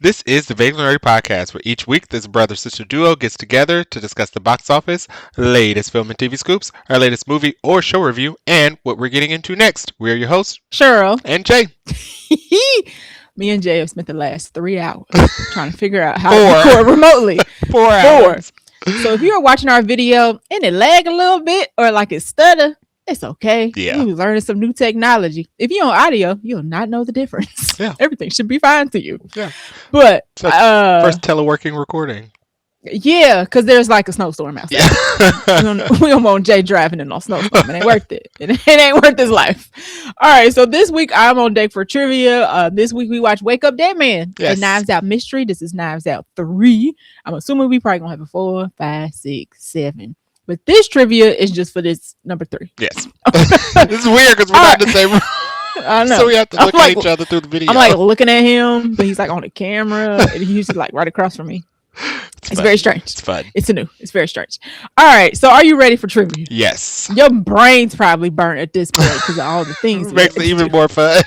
This is the Vaguely Nerdy Podcast, where each week this brother-sister duo gets together to discuss the box office, latest film and TV scoops, our latest movie or show review, and what we're getting into next. We're your hosts, Cheryl and Jay. Me and Jay have spent the last 3 hours trying to figure out how to record remotely. 4 hours. So if you're watching our video and it lag a little bit or like it stutter, it's okay. Yeah. You're learning some new technology. If you're on audio, you'll not know the difference. Yeah. Everything should be fine to you. Yeah. But So first teleworking recording. Yeah, because there's like a snowstorm outside. Yeah. We don't want Jay driving in no snowstorm. It ain't worth it. It ain't worth his life. All right, so this week I'm on deck for trivia. This week we watch Wake Up Dead Man, a Knives Out mystery. This is Knives Out 3. I'm assuming we probably gonna have a 4, 5, 6, 7. But this trivia is just for this number 3. Yes. This is weird because we're not in the same room. I know. So we have to look at each other through the video. I'm like looking at him, but he's like on the camera and he's like right across from me. It's very strange. It's fun. It's very strange. All right. So are you ready for trivia? Yes. Your brain's probably burnt at this point because of all the things. Makes it even more fun.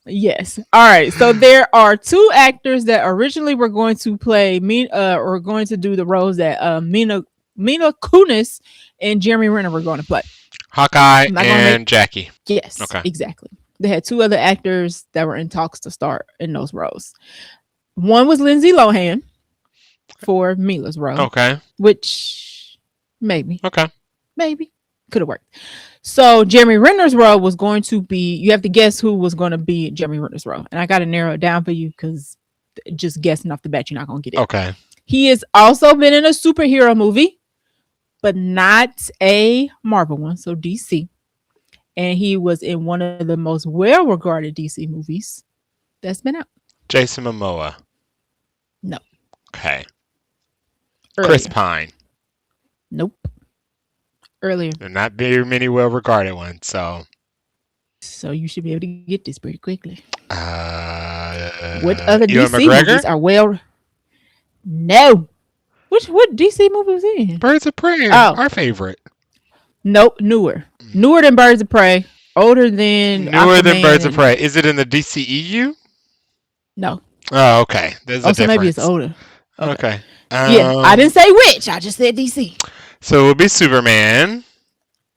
Yes. All right. So there are 2 actors that originally were going to play or going to do the roles that Mila Kunis and Jeremy Renner were going to play. Hawkeye and Jackie. Yes. Okay. Exactly. They had 2 other actors that were in talks to start in those roles. One was Lindsay Lohan for Mila's role. Okay. Which maybe. Okay. Maybe. Could have worked. So Jeremy Renner's role was going to be, you have to guess who was going to be Jeremy Renner's role. And I got to narrow it down for you because just guessing off the bat, you're not going to get it. Okay. He has also been in a superhero movie, but not a Marvel one, so DC. And he was in one of the most well-regarded DC movies that's been out. Jason Momoa. No. Okay. Earlier. Chris Pine. Nope. Earlier. There are not very many well-regarded ones, so you should be able to get this pretty quickly. What other DC movies are well? No. What DC movie was he in? Birds of Prey. Our favorite. Nope. Newer than Birds of Prey. Older than Birds of Prey. Is it in the DCEU? No. Oh, okay. There's a difference. Maybe it's older. Okay. Yeah, I didn't say which. I just said DC. So it would be Superman.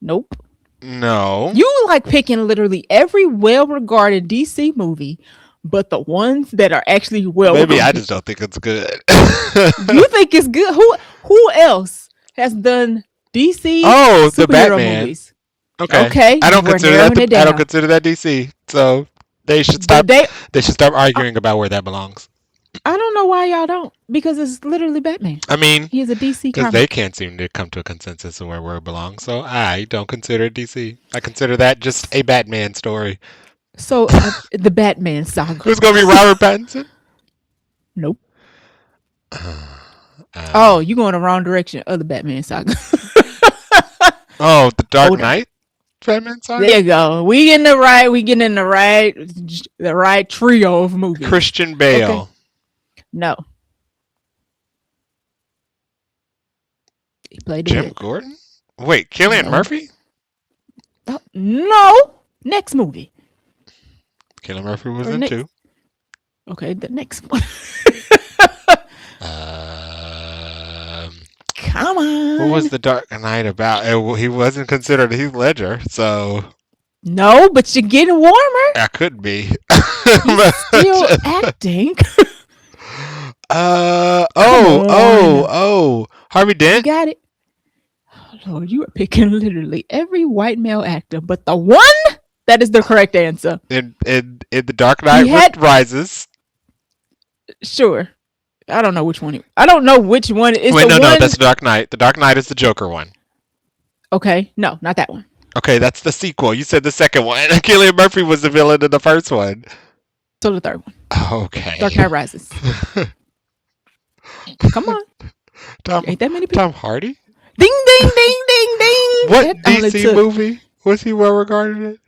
Nope. No. You like picking literally every well-regarded DC movie, but the ones that are actually well-regarded. Maybe I just don't think it's good. You think it's good? Who else has done DC? Oh, the Batman movies? Okay. I don't consider that DC. So they should stop. They should stop arguing about where that belongs. I don't know why y'all don't, because it's literally Batman. I mean, he is a DC because they can't seem to come to a consensus of where it belongs. So I don't consider it DC. I consider that just a Batman story. So the Batman saga. Who's gonna be Robert Pattinson? Nope. You going the wrong direction. Other Batman saga. The Dark Knight Batman saga. There you go. We getting in the right trio of movies. Christian Bale. Okay. No. He played Jim Gordon? Wait, Cillian Murphy? No. Next movie. Cillian Murphy was in 2. Okay, the next one. Come on. What was the Dark Knight about? He wasn't considered Heath Ledger, so. No, but you're getting warmer. I could be. He's still acting. Harvey Dent? You got it. Oh, Lord, you are picking literally every white male actor, but the one that is the correct answer. In The Dark Knight Rises. Sure. I don't know which one. I don't know which one is. No, that's The Dark Knight. The Dark Knight is the Joker one. Okay, no, not that one. Okay, that's the sequel. You said the second one. Cillian Murphy was the villain in the first one. So the third one. Okay. Dark Knight Rises. Come on. Ain't that many people? Tom Hardy? Ding, ding, ding, ding, ding. What DC movie was he well regarded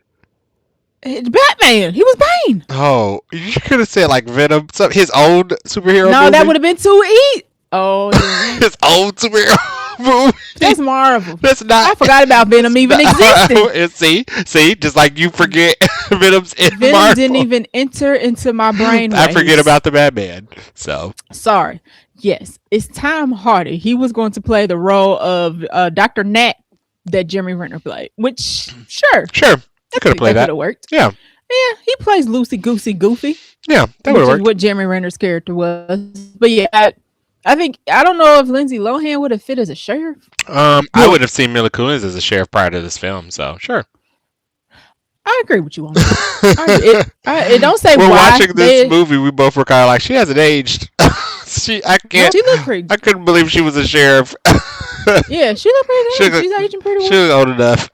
in? Batman. He was Bane. Oh, you could have said like Venom. His old superhero movie? No, that would have been too easy. Oh, yeah. His old superhero movie. That's Marvel. That's not. I forgot about Venom even existing. See, just like you forget Venom's in Venom Marvel. didn't even enter into my brain. I forget about the Batman. So sorry. Yes, it's Tom Hardy. He was going to play the role of Dr. Nat that Jeremy Renner played. Which, sure, I could have played that. Could have worked. Yeah, he plays Loosey Goosey Goofy. Yeah, that would work. What Jeremy Renner's character was. But yeah, I think I don't know if Lindsay Lohan would have fit as a sheriff. I would have seen Mila Kunis as a sheriff prior to this film. So sure. I agree with you on that. It don't say we're why watching this movie. We both were kind of like, she hasn't aged. She looked pretty. I couldn't believe she was a sheriff. Yeah, she looked pretty. She's aging pretty well. She was old enough.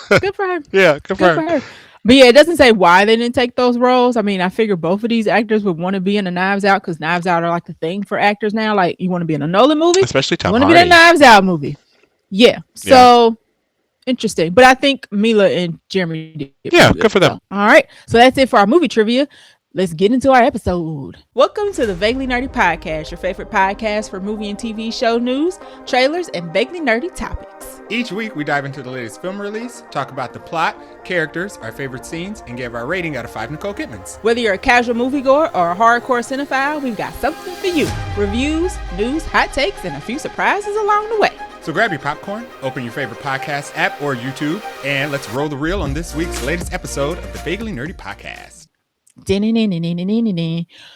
Good for her. Yeah, good for her. But yeah, it doesn't say why they didn't take those roles. I mean, I figure both of these actors would want to be in a Knives Out because Knives Out are like the thing for actors now. Like, you want to be in a Nolan movie, especially Tom Hardy. You want to be in a Knives Out movie. Yeah. So interesting. But I think Mila and Jeremy did. Yeah, good for them. All right. So that's it for our movie trivia. Let's get into our episode. Welcome to the Vaguely Nerdy Podcast, your favorite podcast for movie and TV show news, trailers, and vaguely nerdy topics. Each week, we dive into the latest film release, talk about the plot, characters, our favorite scenes, and give our rating out of 5 Nicole Kidmans. Whether you're a casual moviegoer or a hardcore cinephile, we've got something for you. Reviews, news, hot takes, and a few surprises along the way. So grab your popcorn, open your favorite podcast app or YouTube, and let's roll the reel on this week's latest episode of the Vaguely Nerdy Podcast.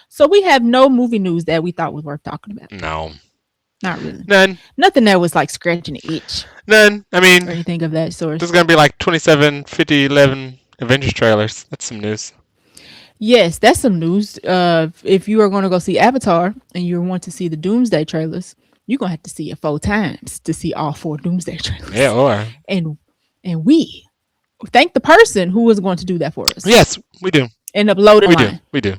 So we have no movie news that we thought was worth talking about. No. Not really. None. Nothing that was like scratching the itch. None. I mean, or anything of that sort. There's going to be like 27, 50, 11 Avengers trailers. That's some news. Yes, that's some news. If you are going to go see Avatar and you want to see the Doomsday trailers, you're going to have to see it 4 times to see all 4 Doomsday trailers. Yeah, or. And we thank the person who was going to do that for us. Yes, we do. And upload it. We do.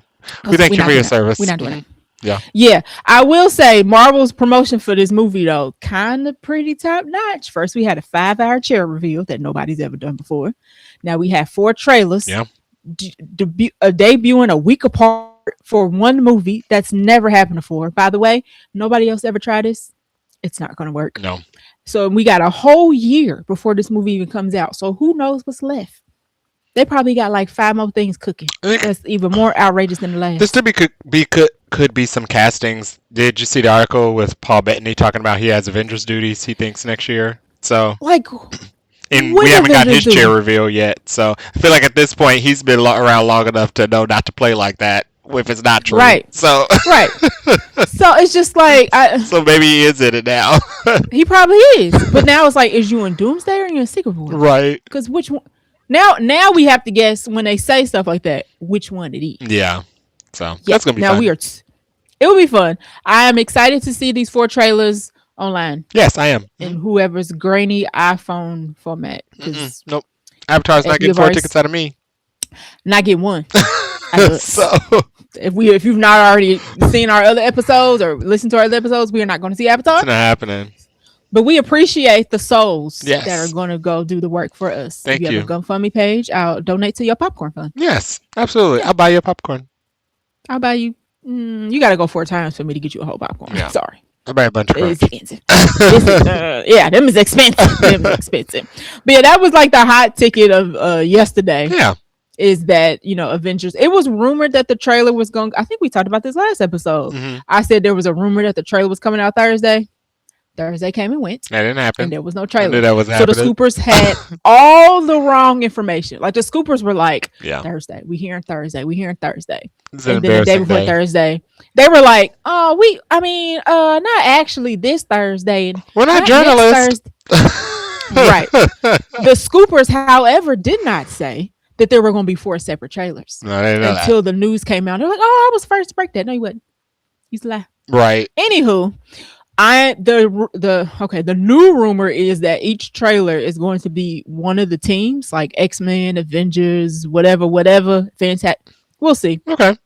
We thank you for your service. We're not doing it. Yeah. I will say Marvel's promotion for this movie though, kind of pretty top notch. First, we had a 5-hour chair reveal that nobody's ever done before. Now we have 4 trailers. Yeah. Debuting a week apart for one movie. That's never happened before. By the way, nobody else ever tried this. It's not going to work. No. So we got a whole year before this movie even comes out. So who knows what's left? They probably got like 5 more things cooking. That's even more outrageous than the last. This could be some castings. Did you see the article with Paul Bettany talking about he has Avengers duties he thinks next year? So like, and we haven't got his chair reveal yet. So I feel like at this point he's been around long enough to know not to play like that if it's not true. Right. So So it's just like so maybe he is in it now. He probably is. But now it's like, is you in Doomsday or are you in Secret War? Right. Because which one? Now we have to guess when they say stuff like that, which one it is. Yeah. So that's gonna be now fun. It will be fun. I am excited to see these 4 trailers online. Yes, I am. In whoever's grainy iPhone format. Nope. Avatar's not getting 4 tickets out of me. Not getting one. So if you've not already seen our other episodes or listened to our other episodes, we are not going to see Avatar. It's not happening. But we appreciate the souls that are going to go do the work for us. Thank if you have a GoFundMe page, I'll donate to your popcorn fund. Yes, absolutely. I'll buy you a popcorn. I'll buy you. You got to go 4 times for me to get you a whole popcorn. Yeah. Sorry. I'll buy a Buncha Crunch. It's expensive. Them is expensive. But yeah, that was like the hot ticket of yesterday. Yeah. Is that, Avengers. It was rumored that the trailer was going. I think we talked about this last episode. Mm-hmm. I said there was a rumor that the trailer was coming out Thursday. Thursday came and went. That didn't happen. And there was no trailer. I knew that was so happening. the scoopers had all the wrong information. Like the scoopers were like, Thursday. We hearing Thursday. And then the day before Thursday, they were like, oh, not actually this Thursday. We're not journalists. Right. The scoopers, however, did not say that there were going to be 4 separate trailers. No, they didn't know until the news came out. They're like, oh, I was first to break that. No, you wasn't. You lie. Right. Anywho, the new rumor is that each trailer is going to be one of the teams, like X-Men, Avengers, whatever. Fantastic. We'll see. Okay.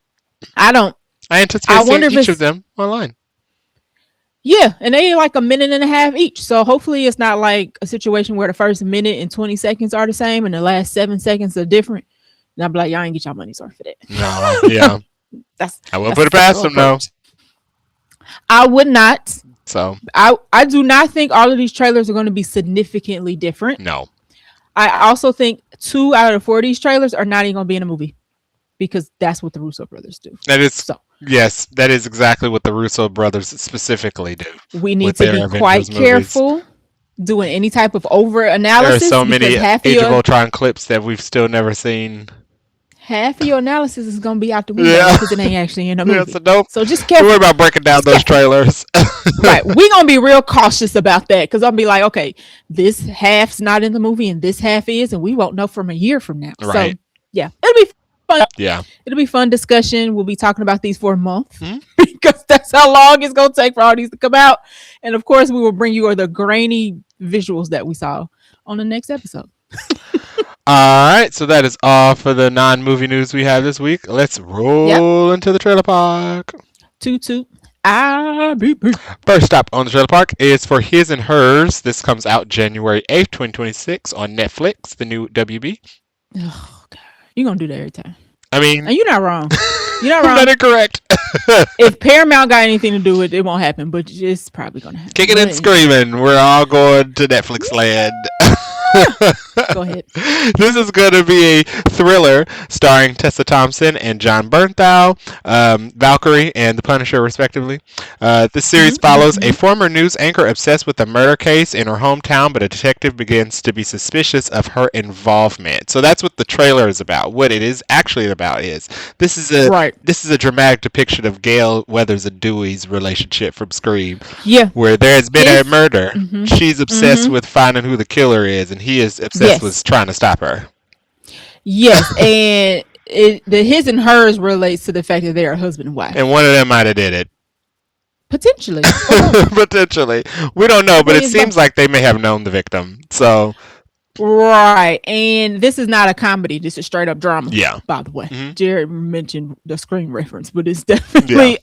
I anticipate seeing each of them online. Yeah, and they like a minute and a half each. So hopefully it's not like a situation where the first minute and 20 seconds are the same and the last 7 seconds are different. And I'll be like, y'all ain't get y'all money sorry for that. No, yeah. I will put it past them though. I would not. So I do not think all of these trailers are going to be significantly different. No. I also think 2 out of 4 of these trailers are not even going to be in a movie because that's what the Russo brothers do. That is yes, that is exactly what the Russo brothers specifically do. We need to be quite careful doing any type of over analysis. There are so many Age of Ultron clips that we've still never seen. Half of your analysis is going to be out the window because it ain't actually in a movie. So just careful. Don't worry about breaking down those trailers. Right. We're going to be real cautious about that because I'll be like, okay, this half's not in the movie and this half is, and we won't know from a year from now. Right. So, yeah, it'll be fun. Yeah. It'll be fun discussion. We'll be talking about these for a month because that's how long it's going to take for all these to come out. And, of course, we will bring you the grainy visuals that we saw on the next episode. All right, so that is all for the non-movie news we have this week. Let's roll into the trailer park. Toot toot. IBP. First stop on the trailer park is for His and Hers. This comes out January 8th, 2026 on Netflix, the new WB. Oh, God. You're going to do that every time. I mean... And you're not wrong. You're not wrong. That is correct. If Paramount got anything to do with it, it won't happen, but it's probably going to happen. Kicking and screaming. We're all going to Netflix land. Go ahead. This is going to be a thriller starring Tessa Thompson and John Bernthal, Valkyrie, and The Punisher, respectively. This series follows a former news anchor obsessed with a murder case in her hometown, but a detective begins to be suspicious of her involvement. So that's what the trailer is about. What it is actually about is this is a dramatic depiction of Gail Weathers and Dewey's relationship from Scream. Yeah, where there has been a murder. She's obsessed with finding who the killer is, and he is obsessed with trying to stop her. Yes, and the His and Hers relates to the fact that they are husband and wife. And one of them might have did it. Potentially. Potentially. We don't know, but it seems like they may have known the victim. So. Right. And this is not a comedy. This is straight up drama. Yeah. By the way. Jared mentioned the Scream reference, but it's definitely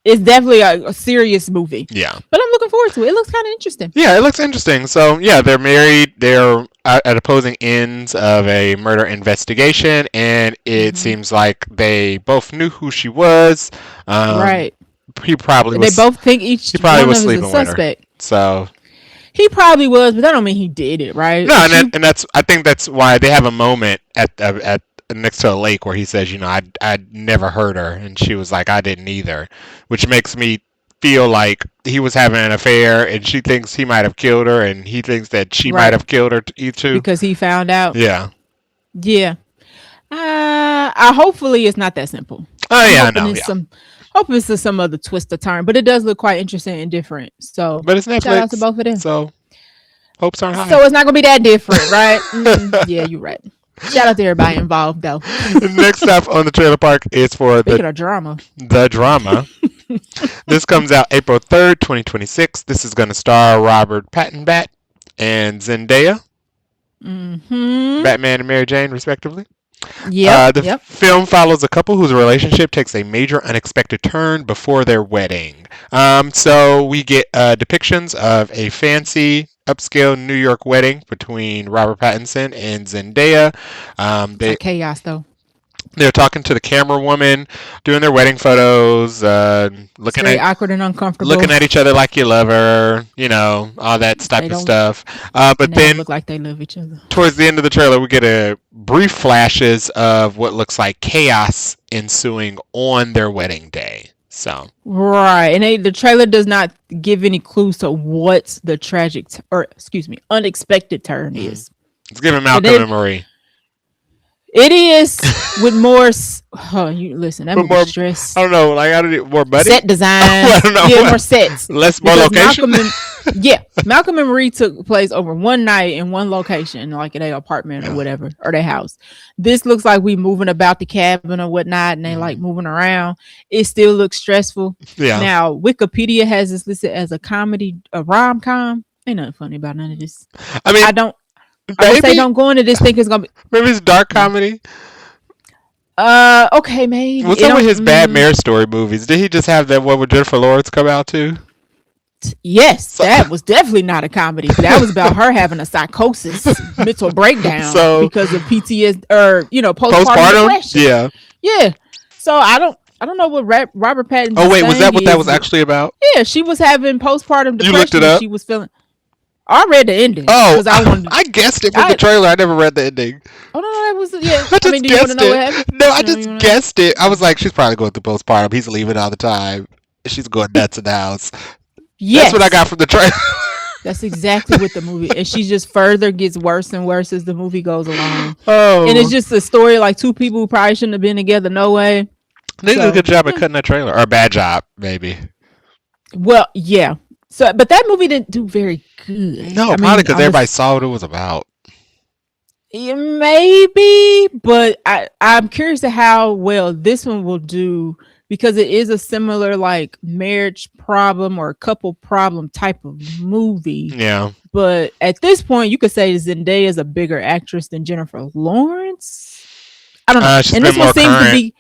it's definitely a serious movie. Yeah. But I'm looking forward to it. It looks kind of interesting. Yeah, it looks interesting. So, yeah, they're married. They're at opposing ends of a murder investigation, and it seems like they both knew who she was. Right. He probably was. They both think each one was sleeping with a suspect. Her. So. He probably was, but that don't mean he did it, right? No, and that's I think that's why they have a moment at next to a lake where he says, you know, I'd never heard her, and she was like, I didn't either, which makes me feel like he was having an affair, and she thinks he might have killed her, and he thinks that she might have killed her too because he found out. Yeah. Hopefully it's not that simple. Oh yeah, I know. Hoping it's some other twist or turn, but it does look quite interesting and different. So, but it's Netflix. Shout out to both of them. So hopes aren't high. So it's not gonna be that different, right? Yeah, you're right. Shout out to everybody involved, though. Next up on the trailer park is for Speaking of drama. The Drama. This comes out April 3rd, 2026. This is going to star Robert Pattinson and Zendaya. Batman and Mary Jane, respectively. The film follows a couple whose relationship takes a major unexpected turn before their wedding. So we get depictions of a fancy upscale New York wedding between Robert Pattinson and Zendaya. Chaos though. They're talking to the camera woman, doing their wedding photos, looking at awkward and uncomfortable, looking at each other like you love her, you know, all that type of stuff. But then look like they love each other. Towards the end of the trailer, we get a brief flashes of what looks like chaos ensuing on their wedding day. So right, and the trailer does not give any clues to what the unexpected turn is. It's giving Malcolm and Marie. It is with more. You listen. That more stress. I don't know. Like I don't need more money. Set design. I don't know. Yeah, more sets. More location. Malcolm and Marie took place over one night in one location, like in their apartment or whatever, or their house. This looks like we moving about the cabin or whatnot, and they like moving around. It still looks stressful. Yeah. Now Wikipedia has this listed as a comedy, a rom-com. Ain't nothing funny about none of this. I mean, I would say don't go into this thinking it's gonna be. Maybe it's dark comedy. Okay, maybe. What's up with his bad Marriage Story movies? Did he just have that one with Jennifer Lawrence come out too? Yes, that was definitely not a comedy. That was about her having a psychosis, mental breakdown because of PTSD or postpartum depression. Yeah. So I don't. I don't know what Robert Pattinson. Oh wait, was that what that was actually about? Yeah, she was having postpartum depression. You looked it up? She was feeling. I read the ending. Oh, I guessed it from the trailer. I never read the ending. Oh no, that was yeah. I just do you want to know what happened? No, I just guessed it. I was like, she's probably going through postpartum. He's leaving all the time. She's going nuts in the house. Yes. That's what I got from the trailer. That's exactly what the movie, and she just further gets worse and worse as the movie goes along. Oh, and it's just a story like two people who probably shouldn't have been together. No way. They did a good job at cutting that trailer, or a bad job, maybe. Well, yeah. So, but that movie didn't do very good. No, probably because everybody saw what it was about. Yeah, maybe, but I'm curious to how well this one will do, because it is a similar like marriage problem or couple problem type of movie. Yeah. But at this point, you could say Zendaya is a bigger actress than Jennifer Lawrence. I don't know. And this one seems to be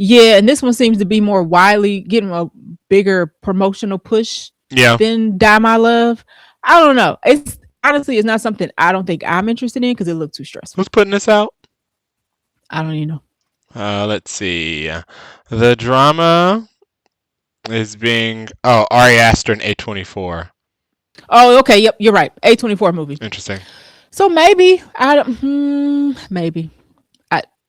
yeah, and this one seems to be more widely getting a bigger promotional push than Die My Love. I don't know. It's honestly, it's not something I don't think I'm interested in because it looked too stressful. Who's putting this out? I don't even know. Let's see. The drama is being Ari Aster and A24. Oh, okay. Yep, you're right. A24 movie. Interesting. So maybe maybe.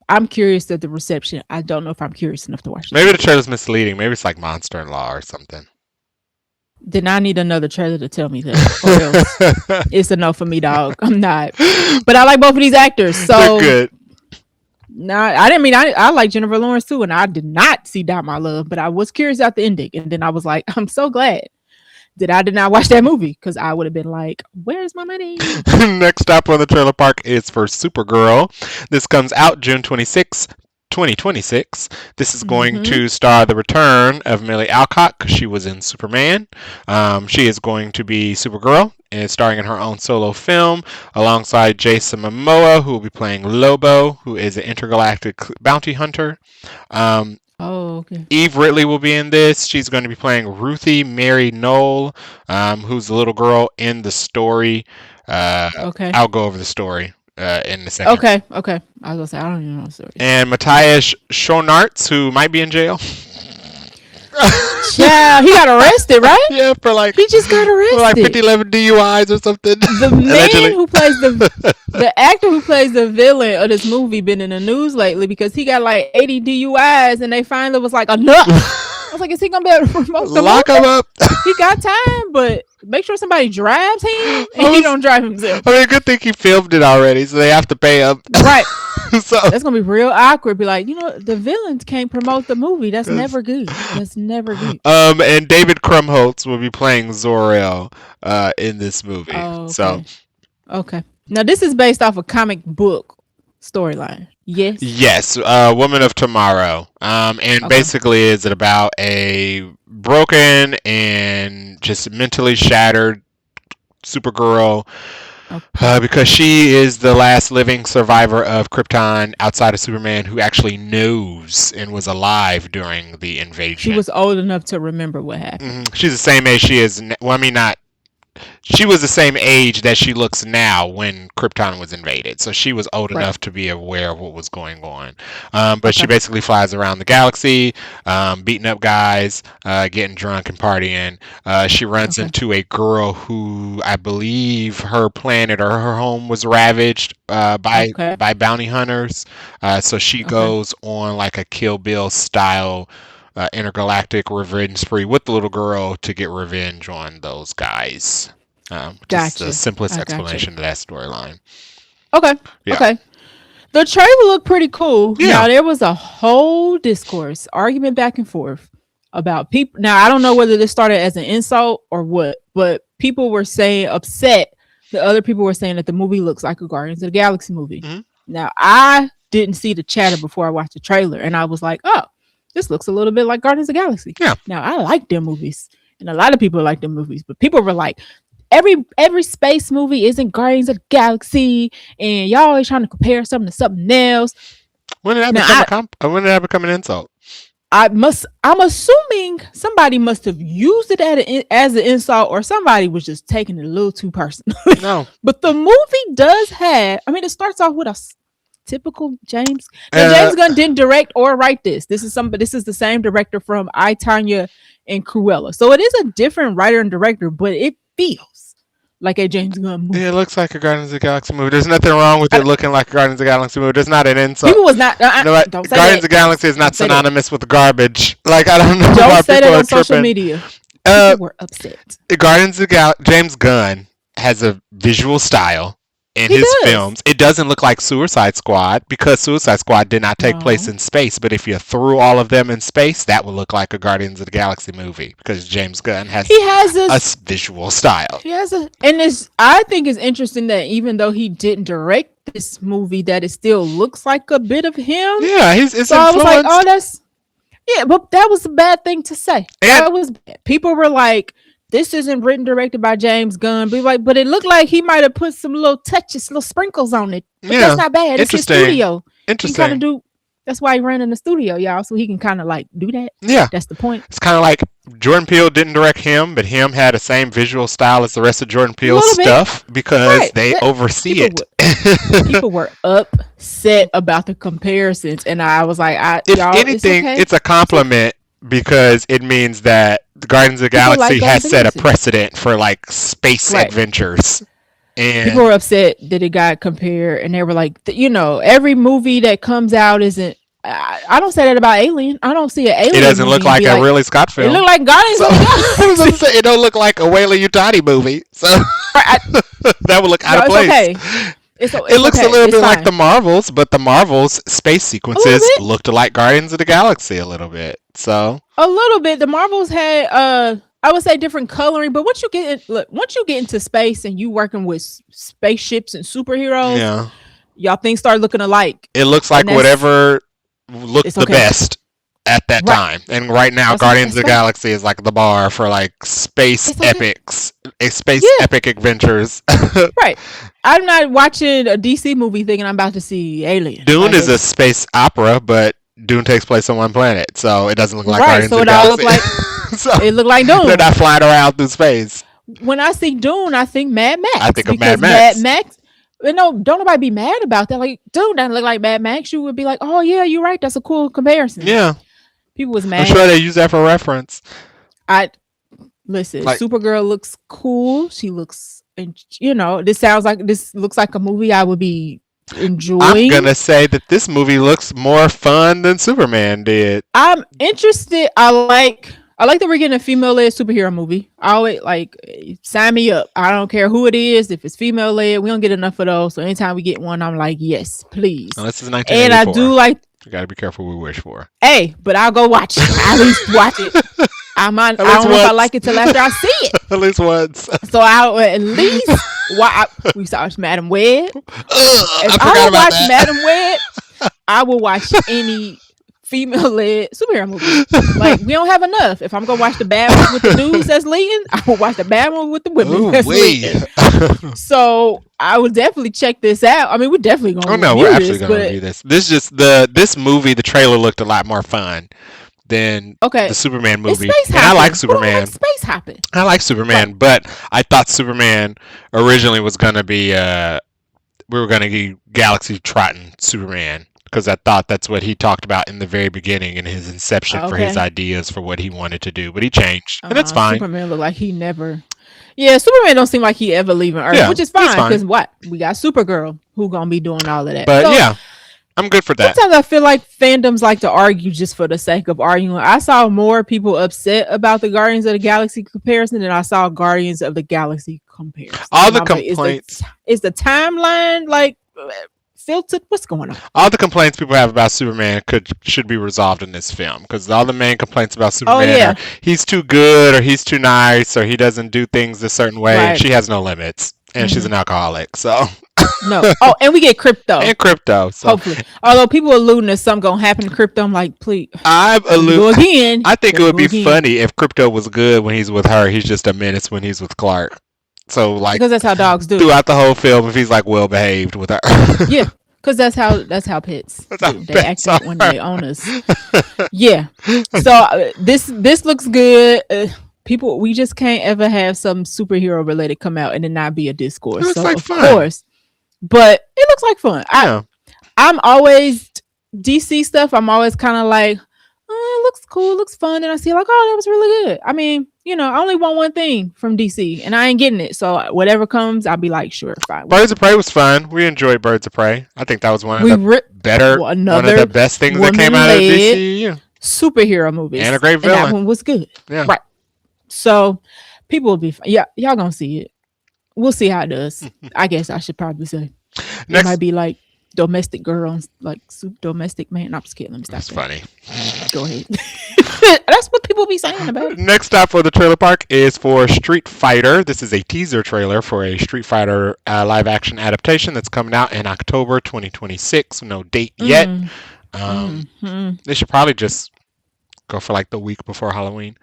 I'm curious at the reception. I don't know if I'm curious enough to watch it. Maybe the trailer's misleading. Maybe it's like Monster-in-Law or something. Then I need another trailer to tell me that. Or else it's a no for me, dog. I'm not. But I like both of these actors. So they're good. Nah, I didn't mean I like Jennifer Lawrence too, and I did not see Die My Love, but I was curious about the ending, and then I was like, I'm so glad that I did not watch that movie, because I would have been like, where's my money? Next stop on the trailer park is for Supergirl. This comes out June 26th, 2026. This is going to star the return of Millie Alcock, because she was in Superman. She is going to be Supergirl and starring in her own solo film alongside Jason Momoa, who will be playing Lobo, who is an intergalactic bounty hunter. Okay. Eve Ridley will be in this. She's going to be playing Ruthie Mary Knoll, who's the little girl in the story. Okay. I'll go over the story in a second. Okay. I was gonna say I don't even know the story. And Matthias Schoenaerts, who might be in jail. Yeah, he got arrested, right? Yeah, he just got arrested for like 11 DUIs or something. The man who plays the actor who plays the villain of this movie been in the news lately because he got like 80 DUIs, and they finally was like enough. I was like, is he gonna be able to promote the lock movie? him up? He got time, but make sure somebody drives him and he don't drive himself. I mean, good thing he filmed it already, so they have to pay him. Right. So that's gonna be real awkward. Be like, the villains can't promote the movie. That's never good. That's never good. And David Krumholtz will be playing Zor-El in this movie. Oh, okay. So okay. Now this is based off a comic book storyline. Yes, Woman of Tomorrow. And basically is it about a broken and just mentally shattered Supergirl, because she is the last living survivor of Krypton outside of Superman who actually knows and was alive during the invasion. She was old enough to remember what happened. She's the same age she is. Well, I mean, not. She was the same age that she looks now when Krypton was invaded. So she was old enough to be aware of what was going on. But she basically flies around the galaxy, beating up guys, getting drunk and partying. She runs into a girl who I believe her planet or her home was ravaged by bounty hunters. So she goes on like a Kill Bill style intergalactic revenge spree with the little girl to get revenge on those guys. Just the simplest explanation to that storyline. Okay. The trailer looked pretty cool. Now there was a whole discourse, argument back and forth about people. Now I don't know whether this started as an insult or what, but people were saying upset. The other people were saying that the movie looks like a Guardians of the Galaxy movie. Now I didn't see the chatter before I watched the trailer, and I was like, oh, this looks a little bit like Guardians of the Galaxy. Yeah. Now I like them movies, and a lot of people like them movies, but people were like, every space movie isn't Guardians of the Galaxy, and y'all always trying to compare something to something else. When did that become an insult? I'm assuming somebody must have used it as an insult, or somebody was just taking it a little too personal. No. But the movie does have, I mean, it starts off with typical James. Now, James Gunn didn't direct or write this. This is the same director from I, Tonya and Cruella. So it is a different writer and director, but it feels like a James Gunn movie. Yeah, it looks like a Guardians of the Galaxy movie. There's nothing wrong with it looking like a Guardians of the Galaxy movie. There's not an insult. People was not. Don't say Guardians of the Galaxy is not synonymous with garbage. Like, I don't know. Don't say that on social media. People were upset. James Gunn has a visual style in his films. It doesn't look like Suicide Squad because Suicide Squad did not take place in space. But if you threw all of them in space, that would look like a Guardians of the Galaxy movie because James Gunn has a visual style. I think it's interesting that even though he didn't direct this movie, that it still looks like a bit of him. Yeah, it's influenced. I was like, but that was a bad thing to say. That was bad. People were like, this isn't written directed by James Gunn. But it looked like he might have put some little touches, little sprinkles on it. But that's not bad. It's his studio. Interesting. That's why he ran in the studio, y'all, so he can kind of like do that. Yeah. That's the point. It's kind of like Jordan Peele didn't direct him, but him had the same visual style as the rest of Jordan Peele's stuff because they oversee it. People were upset about the comparisons, and I was like, if anything, it's a compliment because it means that the Guardians of the Galaxy has set a precedent for like space adventures. And people were upset that it got compared, and they were like, every movie that comes out isn't. I don't say that about Alien. I don't see an Alien. It doesn't look like a Ridley Scott film. It look like Guardians of the Galaxy. It don't look like a Whale Yutani movie. So that would look out of place. Okay. It looks a little bit like the Marvels, but the Marvels space sequences looked like Guardians of the Galaxy a little bit. So a little bit. The Marvels had I would say different coloring, but once you get into space and you working with spaceships and superheroes, y'all things start looking alike. It looks like whatever looked the best at that time. And right now, Guardians of the Galaxy is like the bar for like space epics, epic adventures. Right. I'm not watching a DC movie thinking I'm about to see Alien. Dune is a space opera, but Dune takes place on one planet, so it doesn't look like Guardians of the Galaxy. It looked like Dune. They're not flying around through space. When I see Dune, I think Mad Max. I think of Mad Max. Mad Max. No, don't nobody be mad about that. Like, Dune doesn't look like Mad Max. You would be like, oh yeah, you're right. That's a cool comparison. Yeah. People was mad. I'm sure they use that for reference. Listen. Supergirl looks cool. She looks. This looks like a movie I would be enjoying. I'm gonna say that this movie looks more fun than Superman did. I'm interested. I like that we're getting a female-led superhero movie. I always sign me up. I don't care who it is. If it's female-led, we don't get enough of those. So anytime we get one, I'm like, yes, please. Well, this is 1984. And I do like. You gotta be careful what we wish for. Hey, but I'll go watch it. At least watch it. I don't know if I like it till after I see it. At least once. So I'll at least we saw Madam Web. If I will watch Madam Web, I will watch any female-led superhero movie. Like, we don't have enough. If I'm gonna watch the bad one with the dudes that's leading, I will watch the bad one with the women that's leading. So I would definitely check this out. I mean, we're definitely gonna. We're actually gonna review this. This movie, the trailer looked a lot more fun than the Superman movie. And I like Superman. Space hopping. I like Superman, but I thought Superman originally was gonna be we were gonna get Galaxy Trotting Superman. Because I thought that's what he talked about in the very beginning in his inception for his ideas for what he wanted to do. But he changed, and it's fine. Superman looked like he never... Yeah, Superman don't seem like he ever leaving Earth, which is fine. Because we got Supergirl who gonna be doing all of that. But I'm good for that. Sometimes I feel like fandoms like to argue just for the sake of arguing. I saw more people upset about the Guardians of the Galaxy comparison than I saw Guardians of the Galaxy comparison. All the complaints... Is the timeline filtered? What's going on? All the complaints people have about Superman should be resolved in this film, because all the main complaints about Superman are he's too good, or he's too nice, or he doesn't do things a certain way. And she has no limits, and she's an alcoholic. So no. Oh, and we get crypto. So. Hopefully, although people are alluding that something gonna happen to crypto, I'm like, please. Go again. I think it would be funny if Crypto was good when he's with her. He's just a menace when he's with Clark. So because that's how dogs do throughout the whole film. If he's like well behaved with her, yeah, because that's how pets. They act out when they own us. Yeah. So this looks good. People, we just can't ever have some superhero related come out and then not be a discourse. So of course, but it looks like fun. I I'm always DC stuff. I'm always kind of like, oh, it looks cool, looks fun, and I see like, oh, that was really good. I mean, I only want one thing from DC, and I ain't getting it. So whatever comes, I'll be like, sure, fine. Birds of Prey was fun. We enjoyed Birds of Prey. I think that was one of the best things that came out of DCU. Superhero movies and a great villain. And that one was good. Yeah. Right. So people will be fine. Yeah, y'all gonna see it. We'll see how it does. I guess I should probably say it might be like domestic girl, like domestic man. I'm just kidding. Let me stop. That's funny. Go ahead. That's what people be saying about it. Next stop for the trailer park is for Street Fighter. This is a teaser trailer for a Street Fighter live action adaptation that's coming out in October 2026. No date yet. They should probably just go for like the week before Halloween.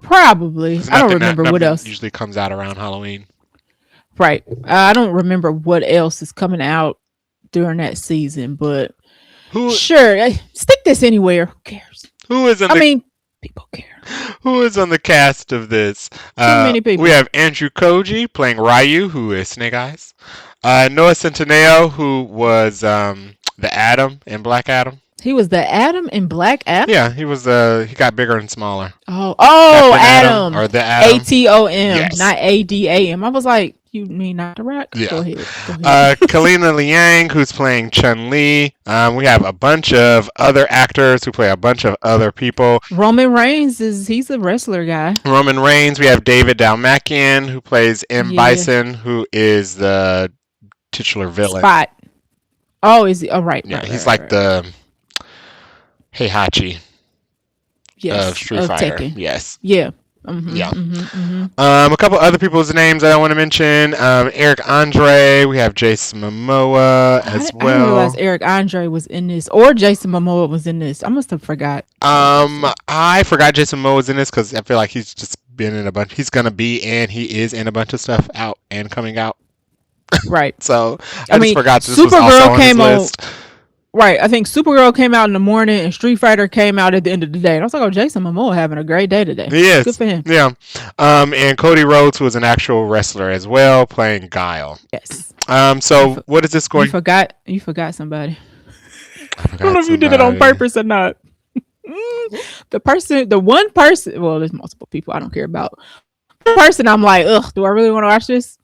Probably. I don't remember what else usually comes out around Halloween. Right. I don't remember what else is coming out during that season, but sure, stick this anywhere. Who cares? People care. Who is on the cast of this? Too many people. We have Andrew Koji playing Ryu, who is Snake Eyes. Noah Centineo, who was the Atom in Black Adam. He was the Atom in Black Adam? Yeah, he was. He got bigger and smaller. Oh, Adam. Or the Atom. ATOM, yes. Not ADAM. I was like, you mean not the Rock? Yeah. Go ahead. Kalina Liang, who's playing Chun-Li. We have a bunch of other actors who play a bunch of other people. Roman Reigns he's a wrestler guy. Roman Reigns. We have David Dalmakian, who plays M. Bison, who is the titular villain. Spot. Oh, is he? Oh, right. Yeah, he's like the Heihachi of Street Fighter. Tekken. Yes. Yeah. A couple other people's names that I want to mention. Eric Andre. We have Jason Momoa as well. I didn't realize Eric Andre was in this, or Jason Momoa was in this. I must have forgot. I forgot Jason Momoa was in this because I feel like he's just been in a bunch. He's gonna be, and he is in a bunch of stuff out and coming out. Right. So I just forgot this was Supergirl also on his list. Right. I think Supergirl came out in the morning and Street Fighter came out at the end of the day. And I was like, oh, Jason Momoa having a great day today. He is. Good for him. Yeah. And Cody Rhodes, who is an actual wrestler as well, playing Guile. Yes. So what is this going? You forgot somebody. I don't know if you did it on purpose or not. The one person, well, there's multiple people I don't care about. The person I'm like, ugh, do I really want to watch this?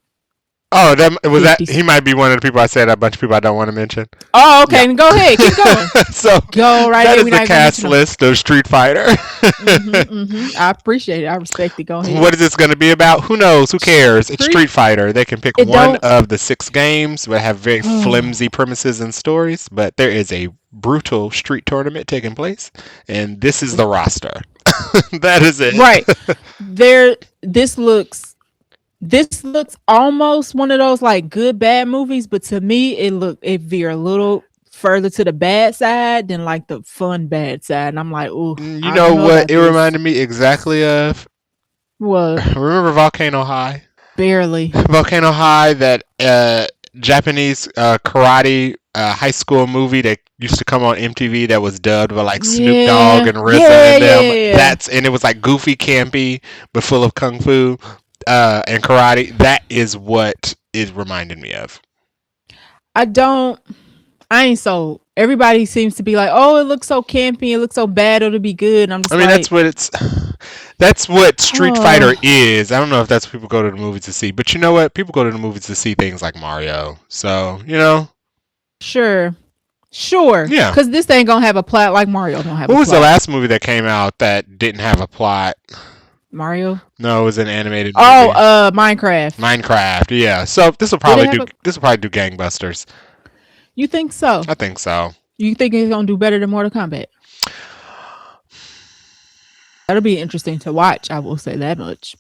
Oh, that he might be one of the people I said a bunch of people I don't want to mention. Oh, okay. Yeah. Go ahead. Keep going. So go right that ahead. That is the cast list of Street Fighter. I appreciate it. I respect it. Go ahead. What is this going to be about? Who knows? Who cares? It's Street Fighter. They can pick one of the 6 games that have very flimsy premises and stories, but there is a brutal street tournament taking place, and this is the roster. That is it. Right. This looks almost one of those like good bad movies, but to me it veer a little further to the bad side than like the fun bad side. And I'm like, oh, you know what it reminded me exactly of? What? Remember Volcano High? Barely. Volcano High, that Japanese karate high school movie that used to come on MTV that was dubbed with like Snoop Dogg and RZA and them. And it was like goofy, campy, but full of kung fu. And karate. That is what it reminded me of. Everybody seems to be like, oh, it looks so campy, it looks so bad, it'll be good. And I'm just that's what Street Fighter is. I don't know if that's what people go to the movies to see, but you know what? People go to the movies to see things like Mario. So, Sure. Yeah. Because this ain't gonna have a plot like Mario don't have. What was the last movie that came out that didn't have a plot? Mario? No, it was an animated movie. Minecraft. Minecraft, yeah. So this will probably do gangbusters. You think so? I think so. You think it's gonna do better than Mortal Kombat? That'll be interesting to watch. I will say that much.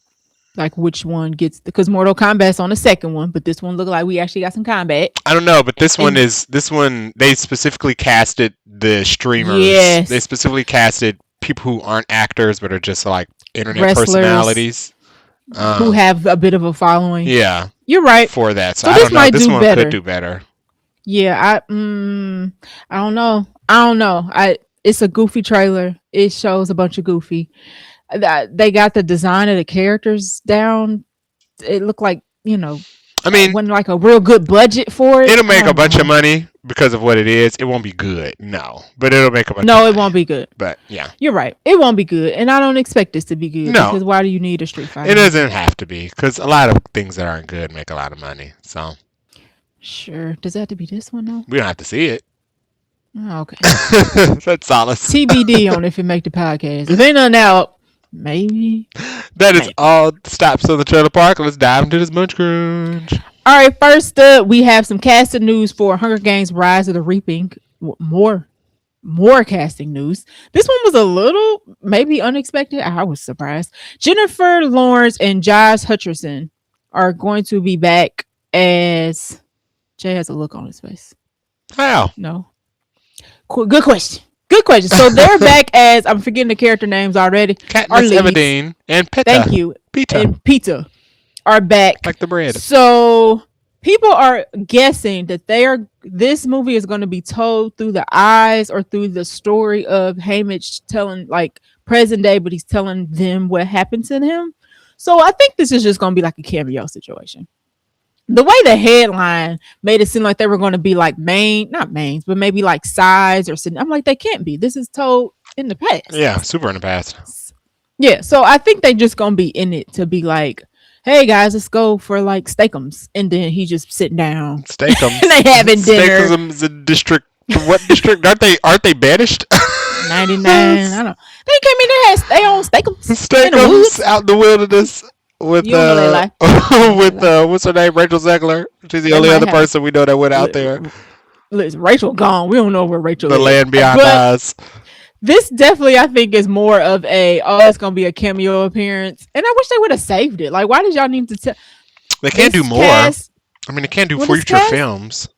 Like which one gets, because Mortal Kombat's on the second one, but this one look like we actually got some combat. I don't know, but this one they specifically casted the streamers. Yes. They specifically casted people who aren't actors but are just like internet wrestlers, personalities who have a bit of a following. Yeah, you're right. For that, so I don't know. This one could do better. Yeah, I don't know. It's a goofy trailer. It shows a bunch of goofy. They got the design of the characters down. It looked like, I mean, wasn't like a real good budget for it. It'll make a bunch of money because of what it is. It won't be good, no, but it'll make a bunch. No, it won't be good. But yeah, you're right. It won't be good, and I don't expect this to be good. No, because why do you need a Street Fighter? It doesn't have to be, because a lot of things that aren't good make a lot of money. So sure, does that have to be this one though? We don't have to see it. Oh, okay, that's solid. TBD on if it make the podcast. If ain't nothing out. Maybe. That is all stops on the trailer park. Let's dive into this Buncha Crunch. All right, first up, we have some casting news for Hunger Games: Rise of the Reaping. More casting news. This one was a little maybe unexpected. I was surprised. Jennifer Lawrence and Josh Hutcherson are going to be back as. Jay has a look on his face. How? No. Good question. Good question. So they're back as, I'm forgetting the character names already. Katniss Everdeen and Peta. Thank you. Peta. And Peta are back. Like the bread. So people are guessing that this movie is going to be told through the eyes or through the story of Haymitch telling like present day, but he's telling them what happened to him. So I think this is just going to be like a cameo situation. The way the headline made it seem like they were going to be like not mains, but maybe like sides or something. I'm like, they can't be. This is told in the past. Yeah, super in the past. Yeah, so I think they just going to be in it to be like, hey guys, let's go for like steakums. And then he just sitting down. Steakums. And they having dinner. Steakums a district. What district? Aren't they banished? 99. I don't know. They came in there, they own steakums. Steakums out in the wilderness. With what's her name? Rachel Zegler. She's the only other person we know that went out there. Listen, Rachel gone. We don't know where Rachel is. The land beyond us. This definitely, I think, is more of it's gonna be a cameo appearance. And I wish they would have saved it. Like, why did y'all need to tell? They can't do more. I mean, they can't do future films.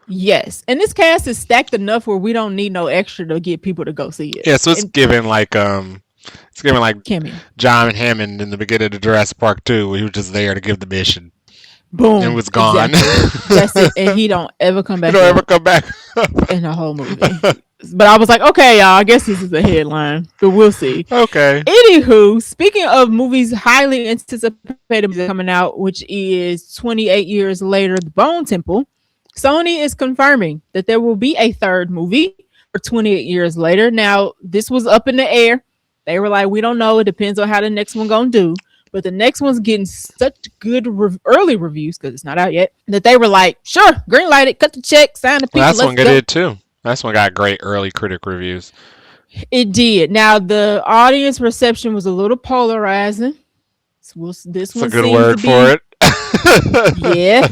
Yes, and this cast is stacked enough where we don't need no extra to get people to go see it. Yeah, so it's giving like cameo. John Hammond in the beginning of the Jurassic Park 2, where he was just there to give the mission. Boom. And was gone. Exactly. That's it. And he don't ever come back. In the whole movie. But I was like, okay, y'all, I guess this is a headline, but we'll see. Okay. Anywho, speaking of movies highly anticipated coming out, which is 28 years later, The Bone Temple, Sony is confirming that there will be a third movie for 28 years later. Now, this was up in the air. They were like, we don't know. It depends on how the next one gonna do. But the next one's getting such good early reviews because it's not out yet that they were like, sure, green light it, cut the check, sign the people. Well, that's one did too. That's one got great early critic reviews. It did. Now the audience reception was a little polarizing. This one a good word for it. Yeah.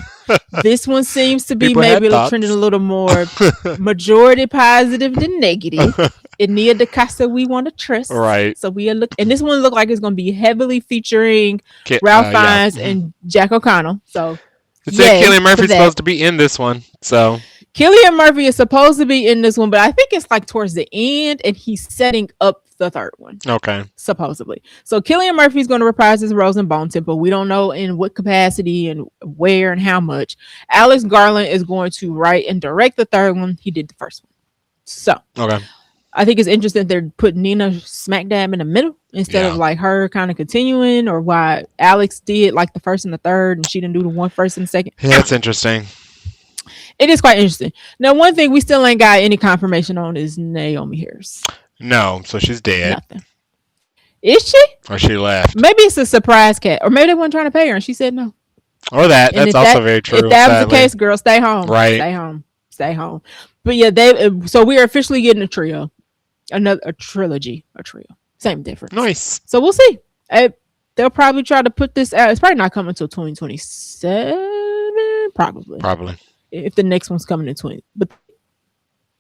This one seems to be maybe trending a little more majority positive than negative. In Nia DaCosta, we want to trust. Right. So we are and this one look like it's going to be heavily featuring Ralph Fiennes and Jack O'Connell. So it said Cillian Murphy's supposed to be in this one. So Cillian Murphy is supposed to be in this one, but I think it's like towards the end, and he's setting up the third one. Okay. Supposedly. So Cillian Murphy's going to reprise his roles in Bone Temple. We don't know in what capacity and where and how much. Alex Garland is going to write and direct the third one. He did the first one. So okay. I think it's interesting they're putting Nina smack dab in the middle instead of like her kind of continuing, or why Alex did like the first and the third and she didn't do the one first and the second. Yeah, that's interesting. It is quite interesting. Now, one thing we still ain't got any confirmation on is Naomi Harris. No, so she's dead. Nothing. Is she? Or she left. Maybe it's a surprise cat. Or maybe they weren't trying to pay her and she said no. Or that. That's also very true. If that was the case, girl, stay home. Right. Stay home. But yeah, so we are officially getting a trio. A trilogy. A trio. Same difference. Nice. So we'll see. They'll probably try to put this out. It's probably not coming until 2027. Probably. If the next one's coming in 20. But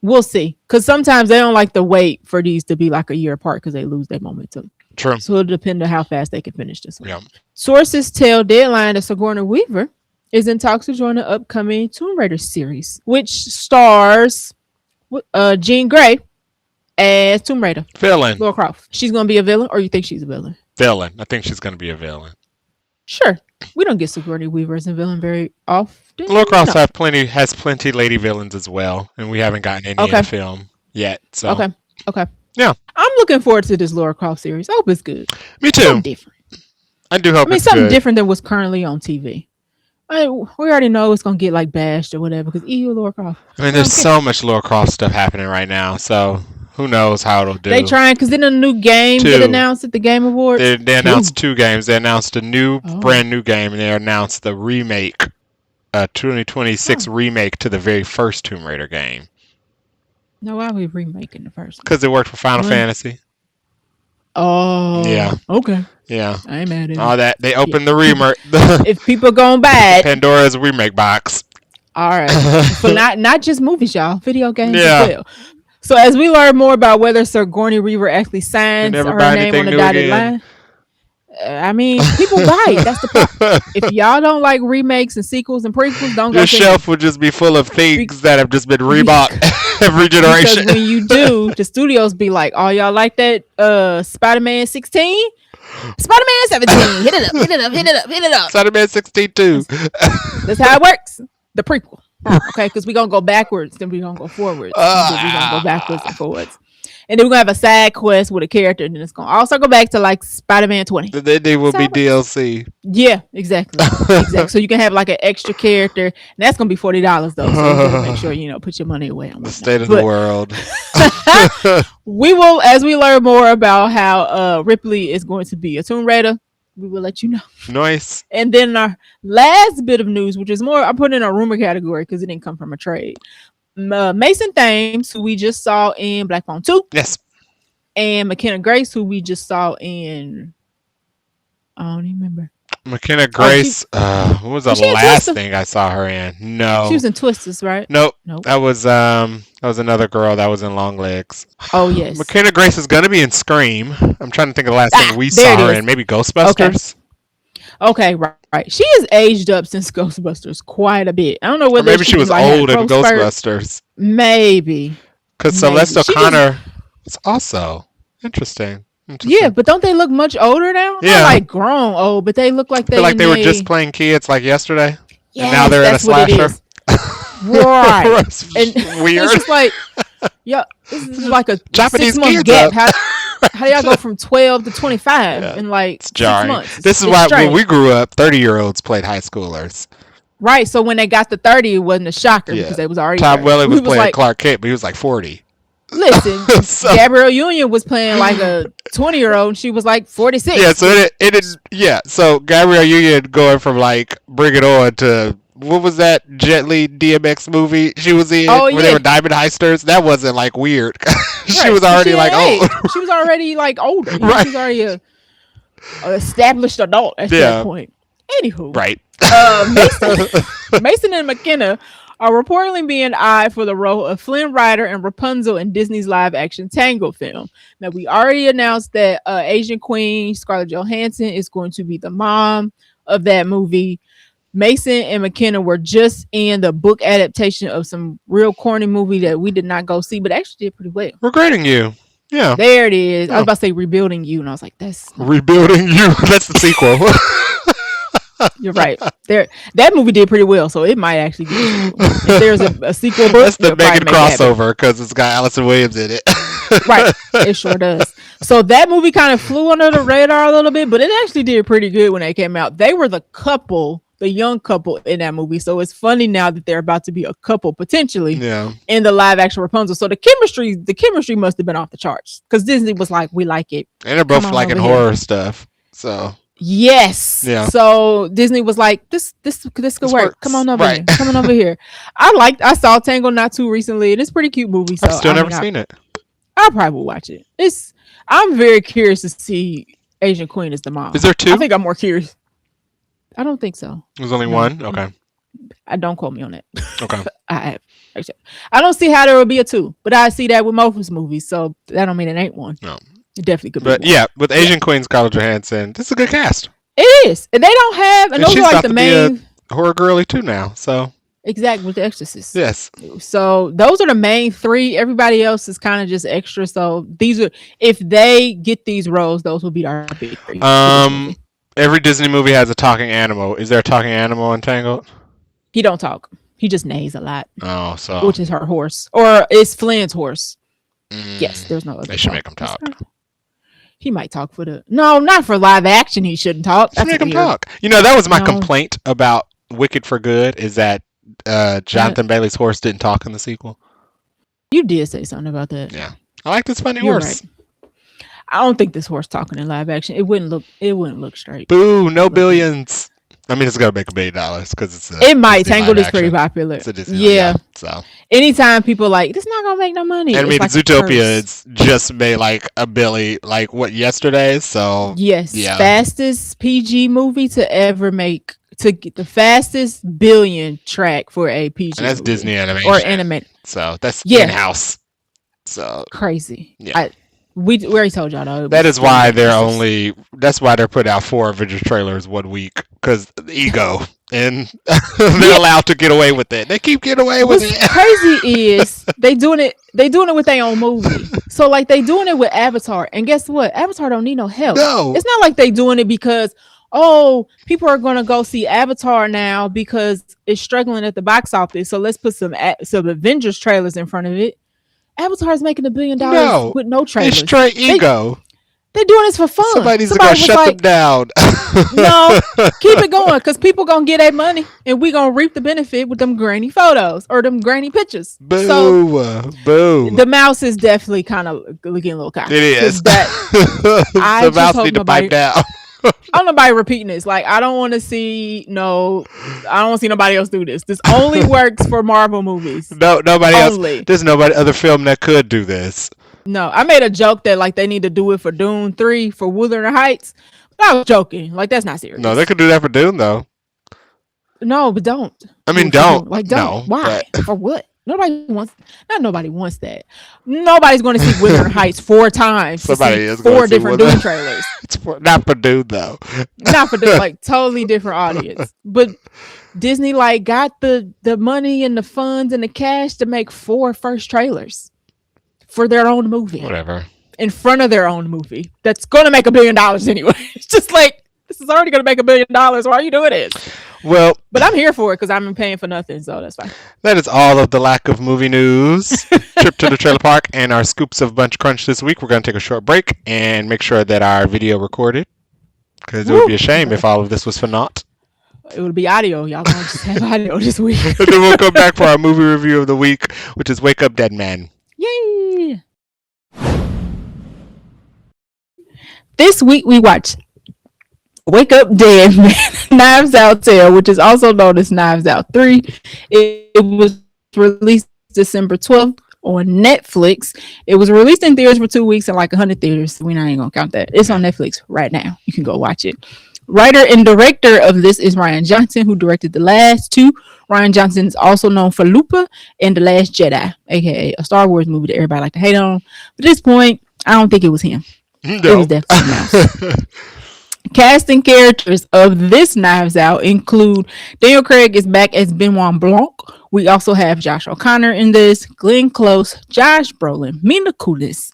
we'll see. Because sometimes they don't like to wait for these to be like a year apart because they lose their momentum. True. So it'll depend on how fast they can finish this one. Yeah. Sources tell Deadline that Sigourney Weaver is in talks to join the upcoming Tomb Raider series, which stars Jean Grey as Tomb Raider. Villain. Lara Croft. She's going to be a villain, or you think she's a villain? Villain. I think she's going to be a villain. Sure. We don't get Sigourney Weaver as a villain very often. Lara Croft has plenty lady villains as well, and we haven't gotten any in the film yet. So Okay. Yeah. I'm looking forward to this Lara Croft series. I hope it's good. Me too. Something different. I do hope it's something good. different than what's currently on TV. We already know it's gonna get like bashed or whatever because Laura Croft. I mean, there's so much Lara Croft stuff happening right now, so who knows how it'll do. They trying because then a new game get announced at the Game Awards. They announced 2 games. They announced a brand new game, and they announced the remake, 2026 remake to the very first Tomb Raider game. No, why are we remaking the first one? Because it worked for Final Fantasy. Oh, yeah. Okay. Yeah. I ain't mad at all that. They opened the remake. If people going bad, Pandora's remake box. All right. So not just movies, y'all. Video games as well. So as we learn more about whether Sigourney Weaver actually signs her name on the dotted line, I mean, people buy. That's the problem. If y'all don't like remakes and sequels and prequels, don't go. Your shelf would just be full of things that have just been rebought every generation. Because when you do, the studios be like, "Oh, y'all like that Spider-Man 16? Spider-Man 17? Hit it up, hit it up, hit it up, hit it up." Spider-Man 16 too. That's how it works. The prequel. Okay, because we're gonna go backwards, then we're gonna go forwards. We're gonna go backwards and forwards. And then we're gonna have a side quest with a character, and then it's gonna also go back to like Spider-Man 20. Then they will be DLC. Yeah, exactly. Exactly. So you can have like an extra character, and that's gonna be $40 though. So you gotta make sure put your money away on the state of the world. We will, as we learn more about how Ripley is going to be a Tomb Raider, we will let you know. Nice. And then our last bit of news, which is more, I put in a rumor category because it didn't come from a trade. Mason Thames, who we just saw in Black Phone 2. Yes. And McKenna Grace, who we just saw in, I don't even remember. McKenna Grace, what was the last thing I saw her in? No. She was in Twisters, right? Nope. That was another girl that was in Long Legs. Oh, yes. McKenna Grace is going to be in Scream. I'm trying to think of the last thing we saw her in. Maybe Ghostbusters? Okay, right. She has aged up since Ghostbusters quite a bit. I don't know whether maybe she was old in Ghostbusters. Maybe. Because Celeste O'Connor is also interesting. Yeah, but don't they look much older now? Yeah. Not like grown old, but they look like they were just playing kids like yesterday. Yeah, and now they're in a slasher. Right. And weird. It's just like, this is like a Japanese 6-month gap. How y'all go from 12 to 25 in like 6 months? This is why when we grew up, 30-year-olds played high schoolers. Right. So when they got to 30, it wasn't a shocker because they was already. Tom Welling was playing Clark Kent, but he was like 40. Listen, Gabrielle Union was playing like a 20-year-old, and she was like 46. Yeah, so it is. Yeah, so Gabrielle Union going from like Bring It On to what was that Jet Li DMX movie she was in? Where they were diamond heisters. That wasn't like weird. She was already like old. She was already like older. Right. She was already a established adult at that point. Anywho, right. Mason and McKenna are reportedly being eyed for the role of Flynn Rider and Rapunzel in Disney's live-action Tangled film. Now, we already announced that Asian Queen Scarlett Johansson is going to be the mom of that movie. Mason and McKenna were just in the book adaptation of some real corny movie that we did not go see, but actually did pretty well. Regretting You. Yeah. There it is. I was about to say Rebuilding You, and I was like, that's... Rebuilding You. That's the sequel. You're right. That movie did pretty well, so it might actually be a sequel. If there's a sequel book, that's the Megan crossover because it's got Allison Williams in it. Right, it sure does. So that movie kind of flew under the radar a little bit, but it actually did pretty good when they came out. They were the young couple in that movie, so it's funny now that they're about to be a couple potentially in the live action Rapunzel. So the chemistry must have been off the charts because Disney was like, we like it, and they're both liking horror stuff. So yes, so Disney was like, this could work. Come on over here. Come on over here. I saw Tangled not too recently, and it's a pretty cute movie. So I've still never seen it. I probably will watch it. I'm very curious to see Asian Queen as the mom. Is there 2? I think I'm more curious. I don't think so. There's only one? Okay. I don't quote me on that. Okay. I don't see how there would be a 2, but I see that with most movies, so that don't mean it ain't one. No. It definitely could be. But yeah, with Asian Queen Scarlett Johansson, this is a good cast. It is. And they don't have, and those are like the main horror girly too now, so. Exactly, with The Exorcist. Yes. So those are the main 3. Everybody else is kind of just extra. So these are, if they get these roles, those will be our big 3. Every Disney movie has a talking animal. Is there a talking animal in Tangled? He don't talk. He just neighs a lot. Oh, so. Which is her horse. Or it's Flynn's horse. Yes, there's no other. They should make him talk. He might talk for not for live action. He shouldn't talk. Make him talk. That was my complaint about Wicked for Good is that Jonathan Bailey's horse didn't talk in the sequel. You did say something about that. Yeah, I like this funny You're horse. right. I don't think this horse talking in live action. It wouldn't look straight. Boo! No billions. I mean, it's gonna make $1 billion because it's. It might. Disney Tangled live is pretty action. popular. It's a Disney, yeah. So anytime people like this, not gonna make no money. and I mean, like Zootopia it's just made like $1 billion, like what yesterday. So yes, yeah. Fastest PG movie to ever make. To get the fastest $1 billion track for a PG and that's movie. Disney animation or animated. So that's in-house. So crazy. Yeah. We already told y'all though. That is why that's why they're putting out 4 Avengers trailers 1 week because ego and they're allowed to get away with it. They keep getting away with it. What's crazy is they doing it with their own movie. So like they doing it with Avatar, and guess what? Avatar don't need no help. No, it's not like they doing it because people are gonna go see Avatar now because it's struggling at the box office. So let's put some Avengers trailers in front of it. Avatar's making $1 billion with no trailers. It's straight ego. They're doing this for fun. Somebody needs to go shut them down. No, keep it going because people gonna get their money and we gonna reap the benefit with them grainy photos or them grainy pictures. Boo, so, boo. The mouse is definitely kind of looking a little cocky. It is. The mouse need to pipe down. I don't know nobody repeating this. Like, I don't want to see nobody else do this. This only works for Marvel movies. No, nobody else. There's nobody other film that could do this. No, I made a joke that like they need to do it for Dune 3 for Wuthering Heights. But I was joking. Like, that's not serious. No, they could do that for Dune though. No, but don't. I mean, don't. Like, don't. No, why? For what? Nobody wants that. Nobody's going to see Wuthering Heights 4 times. Somebody is 4 different Dune trailers. Not for Dune though. Not for Dune, like totally different audience. But Disney like got the money and the funds and the cash to make 4 first trailers for their own movie. Whatever. In front of their own movie. That's going to make $1 billion anyway. It's just like, this is already going to make $1 billion. Why are you doing this? Well, but I'm here for it because I'm paying for nothing, so that's fine. That is all of the lack of movie news, trip to the trailer park, and our scoops of Buncha Crunch this week. We're going to take a short break and make sure that our video recorded because it would be a shame if all of this was for naught. It would be audio. Y'all gonna just have audio this week. And then we'll come back for our movie review of the week, which is Wake Up Dead Man. Yay! This week we watched Wake Up Dead Man, Knives Out Tale, which is also known as Knives Out 3. It was released December 12th on Netflix. It was released in theaters for 2 weeks in like 100 theaters. So we're not even gonna count that. It's on Netflix right now. You can go watch it. Writer and director of this is Rian Johnson, who directed the last 2. Rian Johnson is also known for Lupa and The Last Jedi, aka a Star Wars movie that everybody like to hate on. But at this point, I don't think it was him. No. It was definitely Mouse. Casting characters of this Knives Out include Daniel Craig is back as Benoit Blanc. We also have Josh O'Connor in this, Glenn Close, Josh Brolin, Mila Kunis,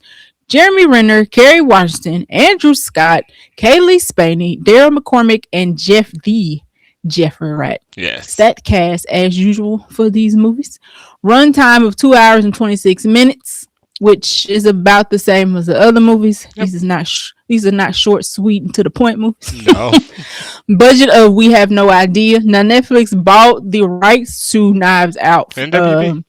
Jeremy Renner, Kerry Washington, Andrew Scott, Kaylee Spaney, Daryl McCormick, and Jeffrey Wright. Yes. That cast as usual for these movies. Runtime of 2 hours and 26 minutes, which is about the same as the other movies. Yep. These are not short, sweet, and to the point movies. No. Budget of we have no idea. Now Netflix bought the rights to Knives Out. NWB.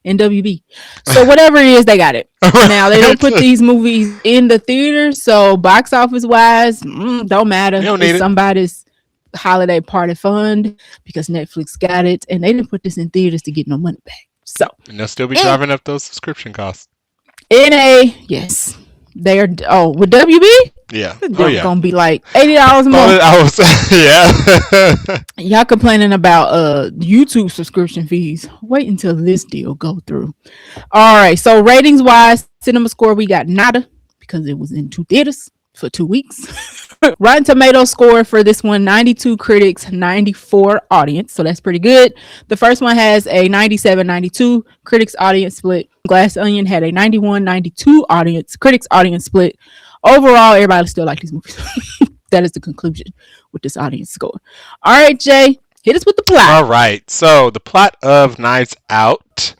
NWB. So whatever it is, they got it. Now they don't put these movies in the theater, so box office wise, don't matter. It's somebody's holiday party fund because Netflix got it, and they didn't put this in theaters to get no money back. So and they'll still be driving up those subscription costs. Yes, they are. Oh, with WB, yeah, they're gonna be like $80 more. Yeah. Y'all complaining about YouTube subscription fees? Wait until this deal go through. All right. So ratings wise, cinema score we got nada because it was in 2 theaters for 2 weeks. Rotten Tomatoes score for this one 92 critics, 94 audience, so that's pretty good. The first one has a 97-92 critics audience split. Glass Onion had a 91-92 critics audience split. Overall, everybody still like these movies. That is the conclusion with this audience score. All right, Jay, hit us with the plot. All right, so the plot of Knives Out,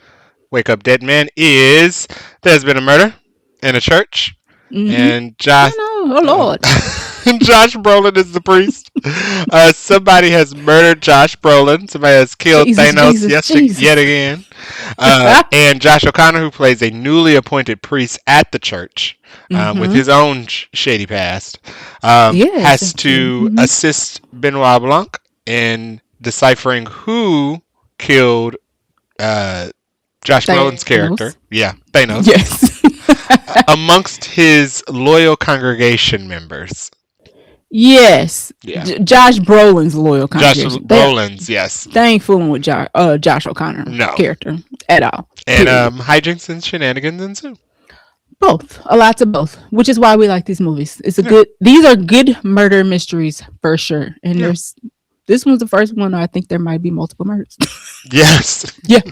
Wake Up Dead Man, is there's been a murder in a church, and Josh. Oh Lord. Josh Brolin is the priest. Somebody has murdered Josh Brolin. Somebody has killed Thanos yet again. And Josh O'Connor, who plays a newly appointed priest at the church with his own shady past, has to assist Benoit Blanc in deciphering who killed Josh Brolin's character. Yeah, Thanos. Yes. Amongst his loyal congregation members. Yes. Yeah. Josh Brolin's loyal congregation. Josh Brolin's, yes. They ain't fooling with Josh O'Connor character at all. And hijinks and shenanigans ensue. Both. A lot of both. Which is why we like these movies. These are good murder mysteries for sure. And this one's the first one. I think there might be multiple murders. Yes. Yeah.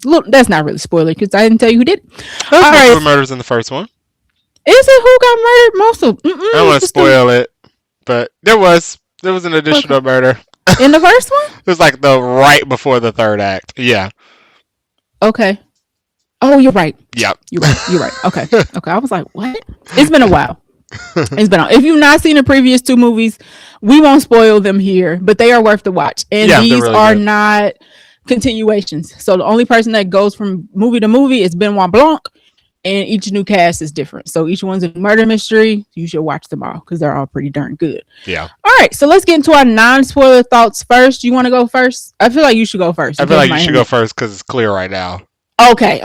Look, that's not really spoiler because I didn't tell you who did it. There's multiple murders in the first one. Is it who got murdered? Most of. I don't want to spoil it, but there was an additional murder in the first one. It was like the right before the third act. Yeah. Okay. Oh, you're right. Yep. You're right. Okay. I was like, what? It's been a while. If you've not seen the previous two movies, we won't spoil them here, but they are worth the watch. And these really are not continuations. So the only person that goes from movie to movie is Benoit Blanc, and each new cast is different. So each one's a murder mystery. You should watch them all because they're all pretty darn good. Yeah. All right. So let's get into our non-spoiler thoughts first. You want to go first? I feel like you should go first. I feel like you should go first because it's clear right now. Okay.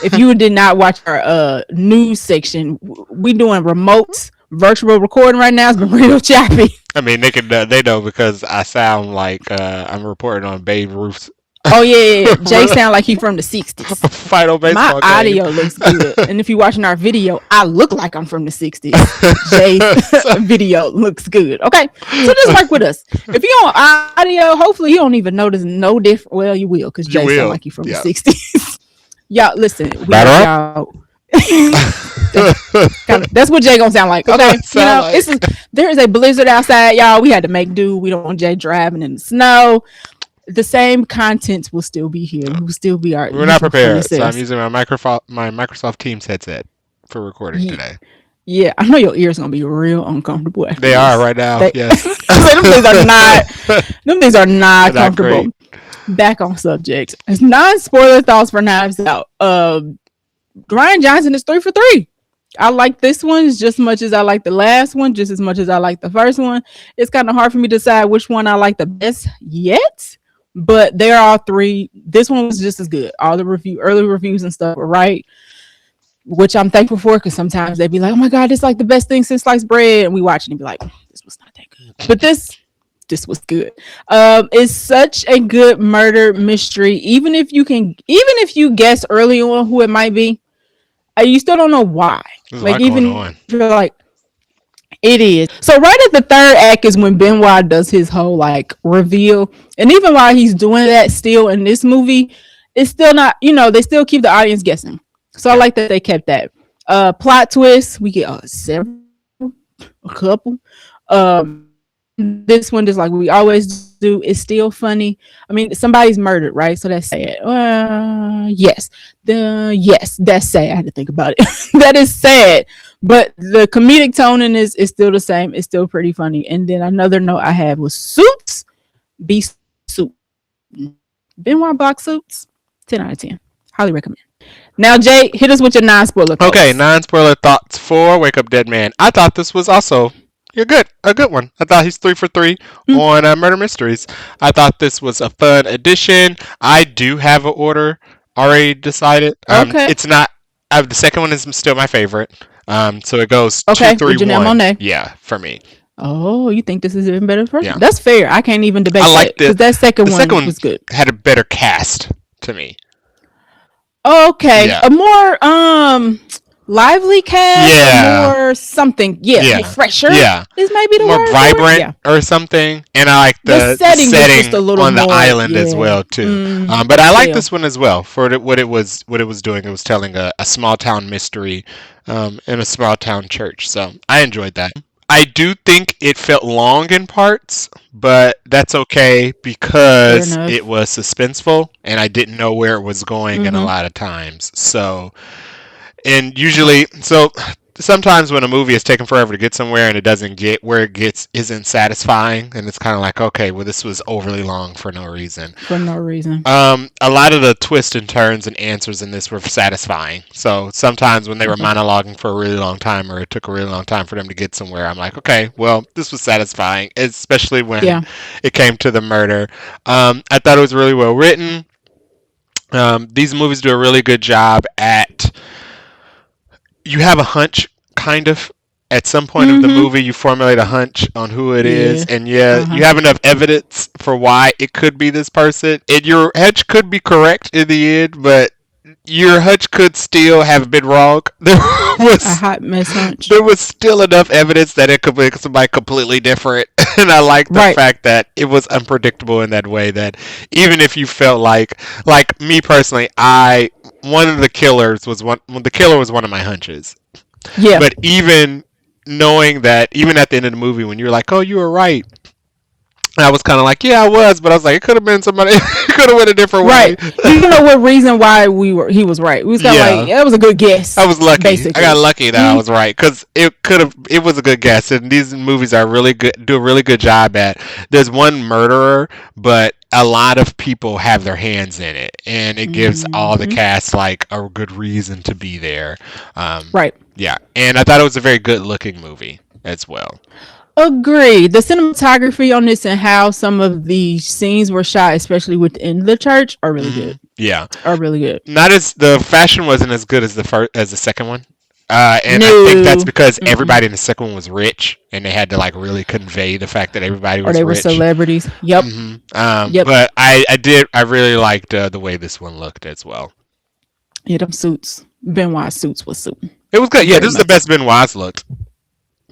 If you did not watch our news section, we doing remote virtual recording right now. It's been real choppy. I mean, they know because I sound like I'm reporting on Babe Ruth's. Oh yeah. Jay sound like he from the 60s. Final baseball. My audio looks good, and if you're watching our video, I look like I'm from the 60s. Jay's video looks good. Okay, so just work with us. If you on audio, hopefully you don't even notice no different. Well, you will because Jay sound like you from the 60s. Y'all listen. That's what Jay gonna sound like. Okay, there is a blizzard outside, y'all. We had to make do. We don't want Jay driving in the snow. The same contents will still be here. We'll still be our. We're not prepared, so I'm using my Microsoft Teams headset for recording today. Yeah, I know your ears gonna be real uncomfortable. They are right now. Yes, them things are not comfortable. Great. Back on subject. It's non-spoiler thoughts for Knives Out. Rian Johnson is 3 for 3. I like this one just as much as I like the last one, just as much as I like the first one. It's kind of hard for me to decide which one I like the best yet. But they're all three. This one was just as good. All the early reviews and stuff were right, which I'm thankful for because sometimes they'd be like, "Oh my god, it's like the best thing since sliced bread," and we watch it and be like, "This was not that good," but this was good. It's such a good murder mystery. Even if you guess early on who it might be, you still don't know why. Like even you're like. It is. So right at the third act is when Benoit does his whole like reveal. And even while he's doing that still in this movie, it's still not, they still keep the audience guessing. So I like that they kept that. Plot twist, we get a couple. This one, just like we always do, is still funny. I mean, somebody's murdered, right? So that's sad. Yes, that's sad. I had to think about it. That is sad, but the comedic tone in this is still the same. It's still pretty funny. And then another note I had was Suits. Suit. Benoit Blanc Suits. 10 out of 10. Highly recommend. Now, Jay, hit us with your non-spoiler thoughts. Okay, non-spoiler thoughts for Wake Up Dead Man. I thought this was also a good one. I thought he's 3 for 3 on Murder Mysteries. I thought this was a fun addition. I do have an order already decided. Okay. It's not. The second one is still my favorite. So it goes 2, 3, 1. Yeah, for me. Oh, you think this is even better for you? That's fair. I can't even debate that because that second one was good. Had a better cast to me. Okay, a more lively cast, more something, fresher. Yeah, is maybe the more word vibrant or something. And I like the setting just a little on the island as well too. But I like this one as well for what it was doing. It was telling a small town mystery in a small town church. So I enjoyed that. I do think it felt long in parts, but that's okay because it was suspenseful and I didn't know where it was going in a lot of times. So, and usually, sometimes when a movie is taking forever to get somewhere and it doesn't get where it gets isn't satisfying, and it's kind of like, okay, well, this was overly long for no reason. For no reason. A lot of the twists and turns and answers in this were satisfying. So sometimes when they were monologuing for a really long time, or it took a really long time for them to get somewhere, I'm like, okay, well, this was satisfying, especially when it came to the murder. I thought it was really well written. These movies do a really good job at, you have a hunch, kind of. At some point of the movie, you formulate a hunch on who it is, and you have enough evidence for why it could be this person. And your hunch could be correct in the end, but your hunch could still have been wrong. There was a hot mess hunch. There was still enough evidence that it could be somebody completely different, and I like the fact that it was unpredictable in that way. That even if you felt like me personally, one of the killers was one. The killer was one of my hunches. Yeah, but even knowing that, even at the end of the movie, when you're like, "Oh, you were right," I was kind of like, "Yeah, I was," but I was like, "It could have been somebody. It could have went a different way." You know what reason why he was right. We was kind of like, that was a good guess. I was lucky. Basically. I got lucky that I was right, because it was a good guess. And these movies are really good. Do a really good job at. There's one murderer, but a lot of people have their hands in it, and it gives all the cast like a good reason to be there. Yeah, and I thought it was a very good looking movie as well. Agreed. The cinematography on this and how some of the scenes were shot, especially within the church, are really good. Yeah, are really good. Not as the fashion wasn't as good as the second one. And I think that's because everybody in the second one was rich, and they had to like really convey the fact that everybody was rich. Or they were celebrities. Yep. But I really liked the way this one looked as well. Yeah, them suits. Benoit's suits was suiting. It was good. Yeah, this is the best Benoit's looked.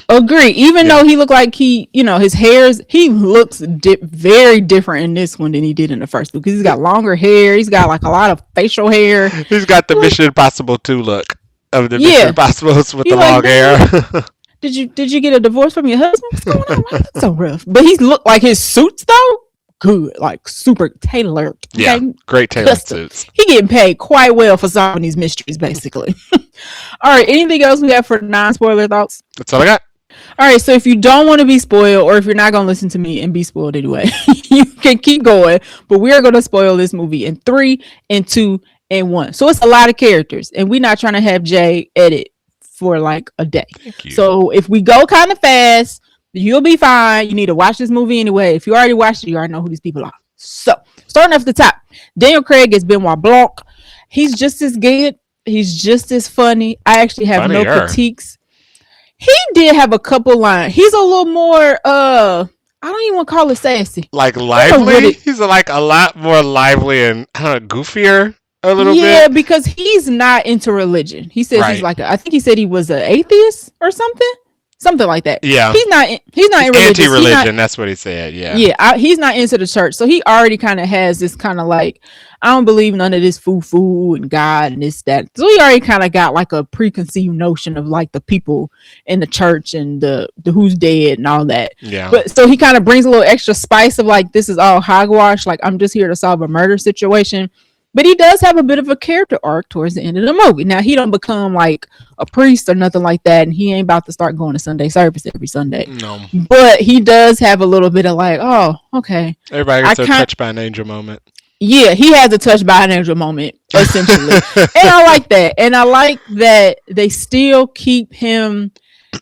Agree. Even though he looked like he looks very different in this one than he did in the first one, because he's got longer hair. He's got like a lot of facial hair. He's got the Mission Impossible 2 look of the Mission Impossibles with the long hair. Did you get a divorce from your husband? What's going on? Why that's so rough? But he looked like his suits though. Good, like super tailored. Okay? Yeah, great tailored suits. He getting paid quite well for solving these mysteries, basically. All right, anything else we have for non-spoiler thoughts? That's all I got. All right, so if you don't want to be spoiled, or if you're not going to listen to me and be spoiled anyway, you can keep going. But we are going to spoil this movie in 3, and 2, and 1. So it's a lot of characters, and we're not trying to have Jay edit for like a day. So if we go kind of fast, you'll be fine. You need to watch this movie anyway. If you already watched it, you already know who these people are. So, starting off the top, Daniel Craig is Benoit Blanc. He's just as good. He's just as funny. I actually have no critiques. He did have a couple lines. He's a little more, I don't even want to call it sassy. Like lively? He's like a lot more lively and goofier a little bit. Yeah, because he's not into religion. He says he's like, I think he said he was an atheist or something. Something like that. Yeah. He's not anti-religion. That's what he said. Yeah. Yeah. He's not into the church. So he already kind of has this kind of like, I don't believe none of this foo and God and this, that. So he already kind of got like a preconceived notion of like the people in the church and the who's dead and all that. Yeah. But so he kind of brings a little extra spice of like, this is all hogwash. Like, I'm just here to solve a murder situation. But he does have a bit of a character arc towards the end of the movie. Now, he don't become like a priest or nothing like that. And he ain't about to start going to Sunday service every Sunday. No. But he does have a little bit of like, oh, okay. Everybody gets a touched by an angel moment. Yeah, he has a touched by an angel moment, essentially. And I like that. And I like that they still keep him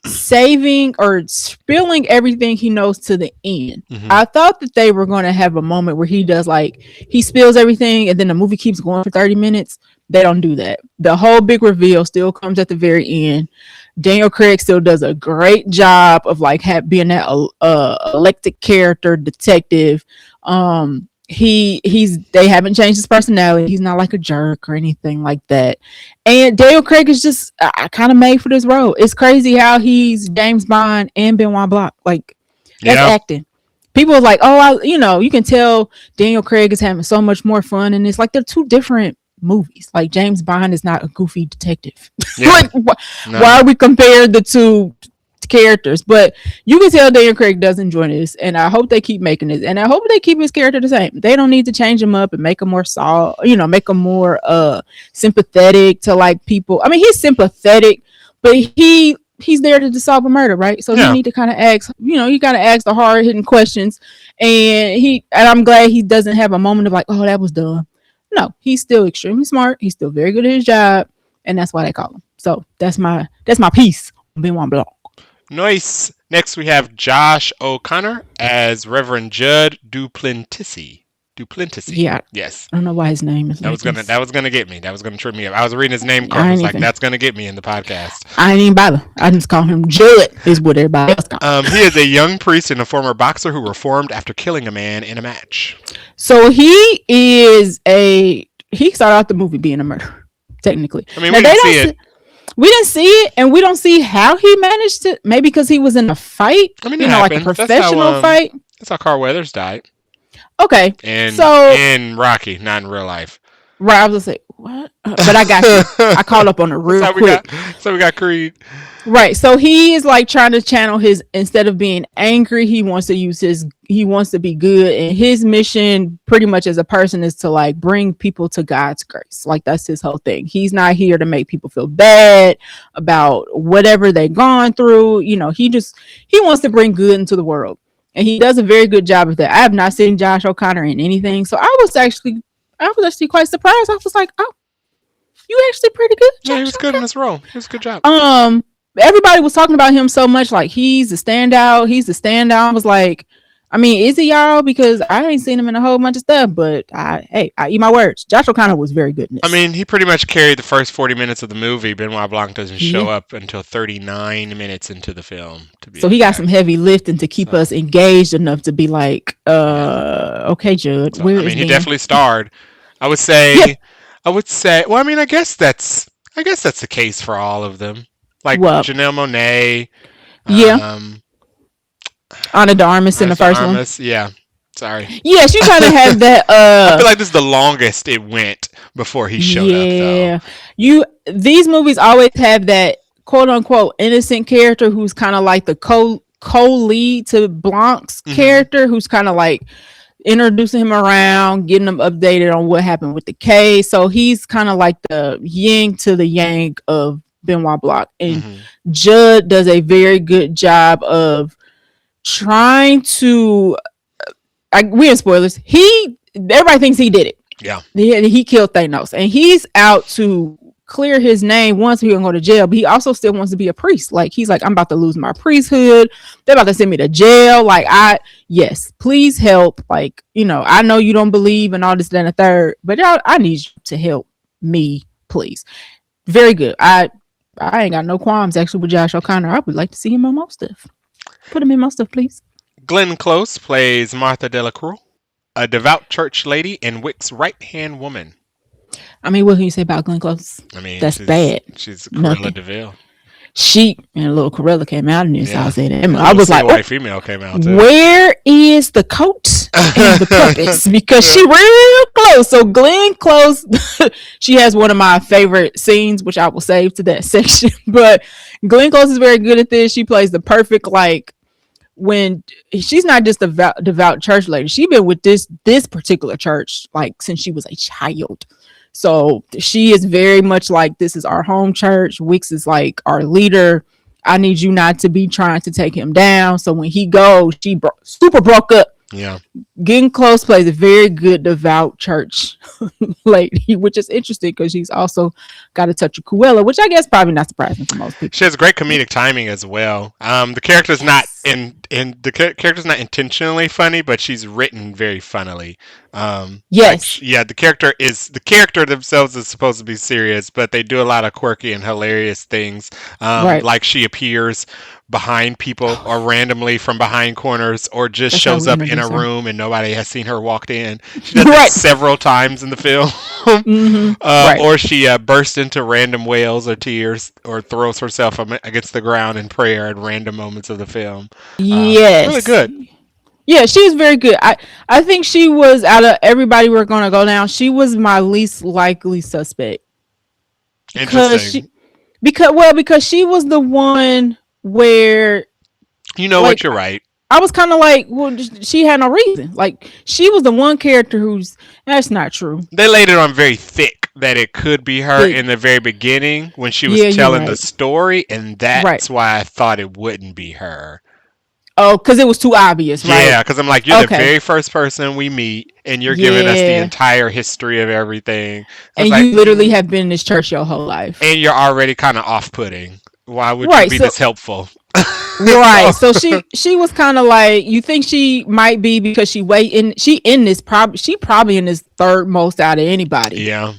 saving or spilling everything he knows to the end. I thought that they were going to have a moment where he does like he spills everything and then the movie keeps going for 30 minutes. They don't do that. The whole big reveal still comes at the very end. Daniel Craig still does a great job of like being that elected character detective. They haven't changed his personality. He's not like a jerk or anything like that. And Daniel Craig is just kind of made for this role. It's crazy how he's James Bond and Benoit Blanc. Like that's acting. People are like, oh, you can tell Daniel Craig is having so much more fun, and it's like they're two different movies. Like James Bond is not a goofy detective. Like why are we comparing the two characters? But you can tell Daniel Craig does enjoy this, and I hope they keep making this, and I hope they keep his character the same. They don't need to change him up and make him more make him more sympathetic to like people. I mean, he's sympathetic, but he's there to solve a murder, right? So he need to kind of ask, you gotta ask the hard hitting questions, and I'm glad he doesn't have a moment of like, oh, that was dumb. No, he's still extremely smart. He's still very good at his job, and that's why they call him. So that's my piece on Benoit Blanc. Nice. Next we have Josh O'Connor as Reverend Judd Duplessis. Yeah. Yes. I don't know why his name is. That was gonna get me. That was gonna trip me up. I was reading his name card. I was like, that's gonna get me in the podcast. I ain't even bother. I just call him Judd. Is what everybody else calls him. He is a young priest and a former boxer who reformed after killing a man in a match. So he started out the movie being a murderer, technically. I mean, we didn't see it. We didn't see it, and we don't see how he managed to. Maybe because he was in a fight. I mean, like a professional fight. That's how Carl Weathers died. Okay, and so in Rocky, not in real life. Right, I was gonna say what, but I got you. I caught up on it real quick. We got Creed. Right, so he is like trying to channel instead of being angry, he wants to be good, and his mission, pretty much as a person, is to like bring people to God's grace. Like that's his whole thing. He's not here to make people feel bad about whatever they've gone through. He wants to bring good into the world. And he does a very good job of that. I have not seen Josh O'Connor in anything, so I was actually quite surprised. I was like, "Oh, you actually pretty good." Yeah, he was good in this role. It was a good job. Everybody was talking about him so much, like he's the standout. He's the standout. I was like, I mean, is he, y'all? Because I ain't seen him in a whole bunch of stuff, but I eat my words. Josh O'Connor was very good in this. I mean, he pretty much carried the first 40 minutes of the movie. Benoit Blanc doesn't show up until 39 minutes into the film. So he got some heavy lifting to keep us engaged enough to be like, okay, Judd. So, he definitely starred. I would say. Well, I mean, I guess that's the case for all of them. Like Janelle Monáe. Yeah. Ana de Armas in the first one. Yeah. Sorry. Yeah, she kind of had that. I feel like this is the longest it went before he showed up. Yeah. These movies always have that quote unquote innocent character who's kind of like the co-lead to Blanc's character, who's kind of like introducing him around, getting him updated on what happened with the case. So he's kind of like the yin to the yang of Benoit Blanc. And Judd does a very good job of trying to we in spoilers. Everybody thinks he did it. Yeah. He killed Thanos, and he's out to clear his name once he can go to jail, but he also still wants to be a priest. Like he's like, I'm about to lose my priesthood. They're about to send me to jail. Like yes, please help. Like, I know you don't believe in all this, that, and the third, but I need you to help me, please. Very good. I ain't got no qualms actually with Josh O'Connor. I would like to see him on most stuff. Put him in most stuff, please. Glenn Close plays Martha Delacroix, a devout church lady and Wick's right-hand woman. I mean, what can you say about Glenn Close? I mean, that's bad. She's Cruella DeVille. And a little Cruella came out in this. Yeah. I was like, white female came out too. Where is the coat and the puppets? Because she real close. So Glenn Close, she has one of my favorite scenes, which I will save to that section. But Glenn Close is very good at this. She plays the perfect, like, when she's not just a devout church lady. She's been with this particular church like since she was a child. So she is very much like, this is our home church. Wicks is like our leader. I need you not to be trying to take him down. So when he goes, she super broke up. Yeah. Glenn Close plays a very good devout church lady, which is interesting because she's also got a touch of Cruella, which I guess probably not surprising for most people. She has great comedic timing as well. The character's not the character's not intentionally funny, but she's written very funnily. Yes. The character themselves is supposed to be serious, but they do a lot of quirky and hilarious things. Like she appears behind people or randomly from behind corners, or just shows up in a room and nobody has seen her walked in. She does that several times in the film. Or she bursts into random wails or tears, or throws herself against the ground in prayer at random moments of the film. Yes. Really good. Yeah, she was very good. I think she was, out of everybody we're going to go down, she was my least likely suspect. Interesting. Because she was the one where... what, you're right. I was kind of like, well, she had no reason. Like, she was the one character who's... That's not true. They laid it on very thick that it could be her in the very beginning when she was telling the story, and that's why I thought it wouldn't be her. Oh, because it was too obvious, right? Yeah, because I'm like, you're the very first person we meet, and you're giving us the entire history of everything. So and you literally have been in this church your whole life. And you're already kind of off-putting. Why would you be this helpful? Right. So she was kind of like, you think she might be because she probably in this third most out of anybody. Yeah.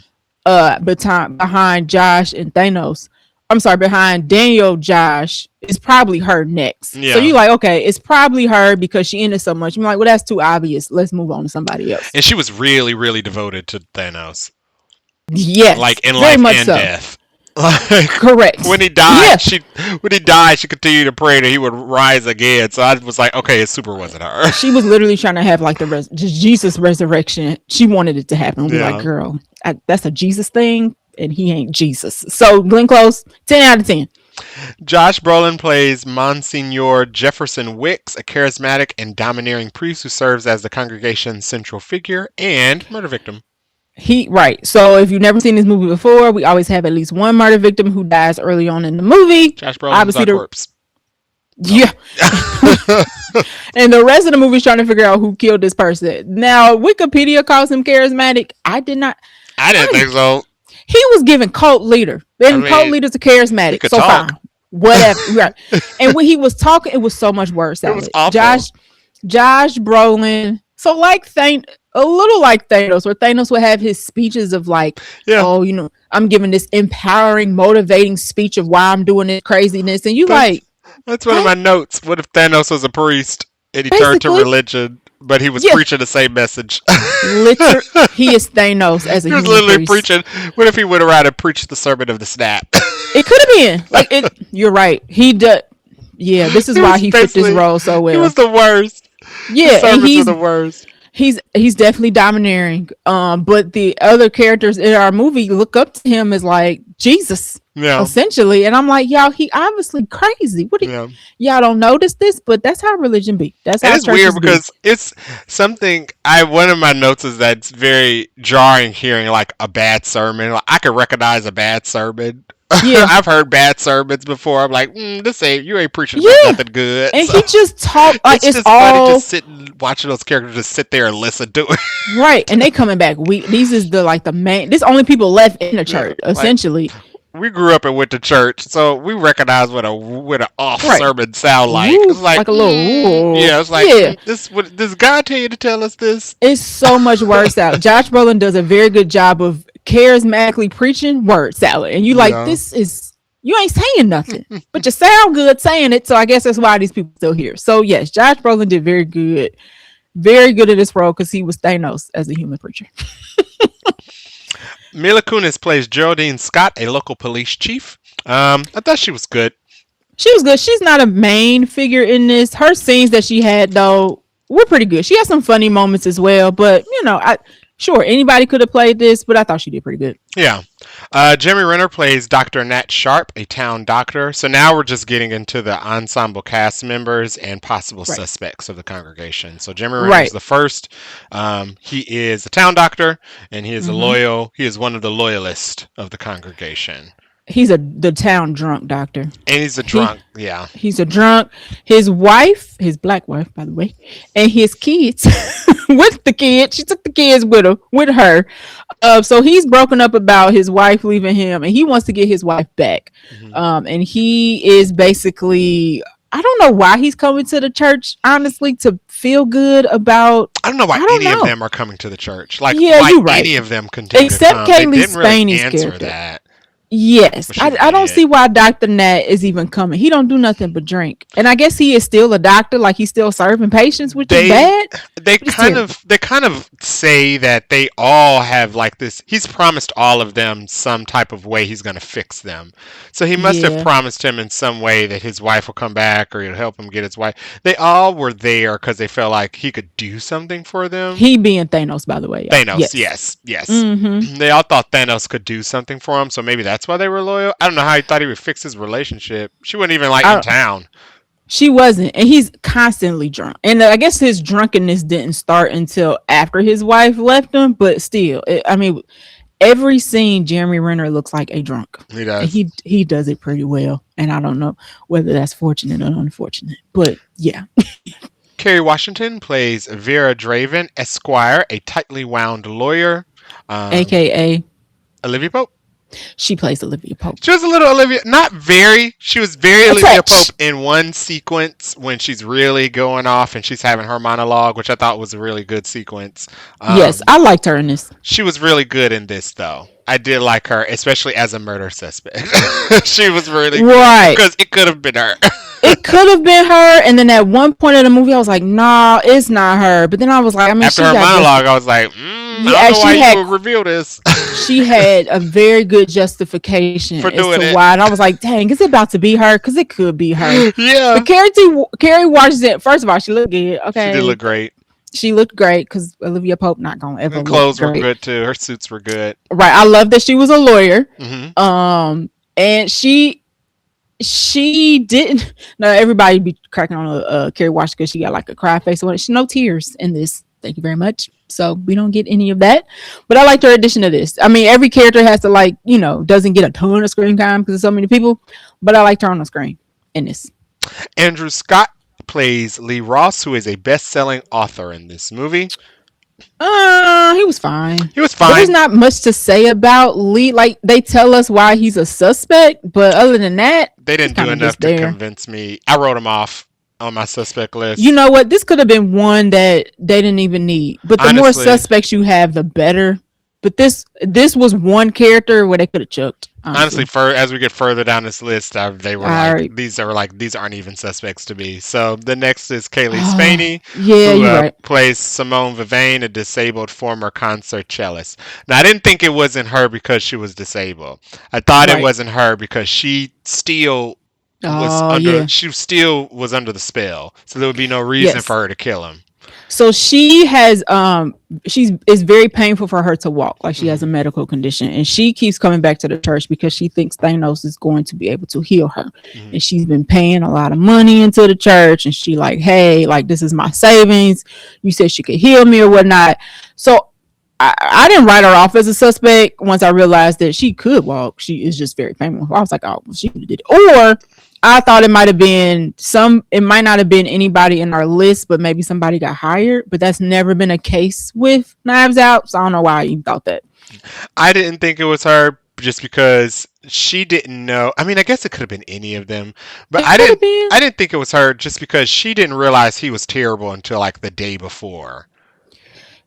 Behind Josh and Thanos. I'm sorry, behind Daniel, Josh is probably her next. Yeah. So you're like, okay, it's probably her because she in it so much. I'm like, well, that's too obvious. Let's move on to somebody else. And she was really, really devoted to Thanos. Yes. Like in life and death. Like, correct. When he died, she continued to pray that he would rise again. So I was like, okay, it super wasn't her. She was literally trying to have like the Jesus resurrection. She wanted it to happen. We're like, girl, that's a Jesus thing, and he ain't Jesus. So Glenn Close, 10 out of 10. Josh Brolin plays Monsignor Jefferson Wicks, a charismatic and domineering priest who serves as the congregation's central figure and murder victim. So if you've never seen this movie before, we always have at least one murder victim who dies early on in the movie. Josh Brolin's a corpse. Yeah. And the rest of the movie is trying to figure out who killed this person. Now, Wikipedia calls him charismatic. I didn't think so. He was given cult leader. Cult leaders are charismatic. So talk. Fine. Whatever. Right. And when he was talking, it was so much word salad. Josh Brolin. So a little like Thanos, where Thanos would have his speeches of like, oh, I'm giving this empowering, motivating speech of why I'm doing this craziness. And that's one of my notes. What if Thanos was a priest and he turned to religion, but he was preaching the same message? Literally, he is Thanos as a human priest. He was literally preaching. What if he went around and preached the sermon of the snap? It could have been. You're right. He did. Yeah, this is why he fit this role so well. He was the worst. Yeah, and he's the worst. He's definitely domineering. But the other characters in our movie look up to him as like Jesus, essentially. And I'm like, y'all, he obviously crazy. Y'all don't notice this, but that's how religion be. That's how it's weird because it's something. One of my notes is that it's very jarring hearing like a bad sermon. Like, I can recognize a bad sermon. Yeah, I've heard bad sermons before. I'm like, you ain't preaching nothing good. And he just talked like it's just all funny just sitting watching those characters just sit there and listen to it. Right, and they coming back. These is the main. There's only people left in the church essentially. We grew up and went to church, so we recognize what an off sermon sound like. It's like a little. It's like does God tell you to tell us this? It's so much word salad. Josh Brolin does a very good job of charismatically preaching word salad, and you this is you ain't saying nothing, but you sound good saying it. So I guess that's why these people still here. So yes, Josh Brolin did very good in this role because he was Thanos as a human preacher. Mila Kunis plays Geraldine Scott, a local police chief. I thought she was good. She was good. She's not a main figure in this. Her scenes that she had though were pretty good. She had some funny moments as well, but sure, anybody could have played this, but I thought she did pretty good. Yeah. Jeremy Renner plays Dr. Nat Sharp, a town doctor. So now we're just getting into the ensemble cast members and possible suspects of the congregation. So Jeremy Renner is the first. He is a town doctor, and he is he is one of the loyalists of the congregation. He's the town drunk doctor. And he's a drunk, He's a drunk. His wife, his black wife, by the way, and his kids with the kids. She took the kids with her. So he's broken up about his wife leaving him, and he wants to get his wife back. And he is basically, I don't know why he's coming to the church, honestly, to feel good about. I don't know why any of them are coming to the church. Like, why any of them continue except to come. Kaylee Spaney's character. That. Yes, I don't see why Dr. Nat is even coming. He don't do nothing but drink, and I guess he is still a doctor, like he's still serving patients, which is bad. They kind of say that they all have like this. He's promised all of them some type of way he's going to fix them. So he must have promised him in some way that his wife will come back or he'll help him get his wife. They all were there because they felt like he could do something for them. He being Thanos, by the way. Thanos, yes. Mm-hmm. They all thought Thanos could do something for him, so maybe that's why they were loyal. I don't know how he thought he would fix his relationship. She wasn't even in town. She wasn't, and he's constantly drunk. And I guess his drunkenness didn't start until after his wife left him, but still, every scene, Jeremy Renner looks like a drunk. He does. And he does it pretty well. And I don't know whether that's fortunate or unfortunate, but yeah. Kerry Washington plays Vera Draven, Esquire, a tightly wound lawyer. AKA Olivia Pope. She plays Olivia Pope. She was a little Olivia, not very. She was very Olivia Pope in one sequence when she's really going off and she's having her monologue, which I thought was a really good sequence. Yes, I liked her in this. She was really good in this, though. I did like her, especially as a murder suspect. She was really right because it could have been her. It could have been her, and then at one point of the movie, I was like, "Nah, it's not her." But then I was like, I mean, after her monologue, I was like, I don't know why you would reveal this. She had a very good justification for doing as to it. why, and I was like, "Dang, is it about to be her? Because it could be her." Yeah. But Kerry Washington. First of all, she looked good. Okay, she did look great. She looked great because Olivia Pope not gonna ever. Her clothes were good too. Her suits were good. Right. I love that she was a lawyer. Mm-hmm. And she didn't. No, everybody be cracking on Kerry Washington because she got like a cry face on it. She no tears in this. Thank you very much. So we don't get any of that. But I liked her addition to this. I mean, every character has to doesn't get a ton of screen time because there's so many people. But I liked her on the screen in this. Andrew Scott plays Lee Ross, who is a best-selling author in this movie. He was fine. He was fine. But there's not much to say about Lee. Like, they tell us why he's a suspect, but other than that, they didn't do enough to convince me. I wrote him off on my suspect list. You know what? This could have been one that they didn't even need. But the more suspects you have, the better. But this was one character where they could have chucked. Honestly, as we get further down this list, they were these aren't even suspects to me. So the next is Kaylee Spaney, who plays Simone Vivain, a disabled former concert cellist. Now, I didn't think it wasn't her because she was disabled. I thought it wasn't her because she still she still was under the spell. So there would be no reason for her to kill him. So she has it's very painful for her to walk, like she has a medical condition, and she keeps coming back to the church because she thinks Thanos is going to be able to heal her. And she's been paying a lot of money into the church, and she like, hey, like, this is my savings, you said she could heal me or whatnot. So I didn't write her off as a suspect once I realized that she could walk. She is just very painful. I was like, oh, well, she did it. Or I thought it might have been it might not have been anybody in our list, but maybe somebody got hired. But that's never been a case with Knives Out. So I don't know why I even thought that. I didn't think it was her just because she didn't know. I mean, I guess it could have been any of them, but I didn't think it was her just because she didn't realize he was terrible until like the day before.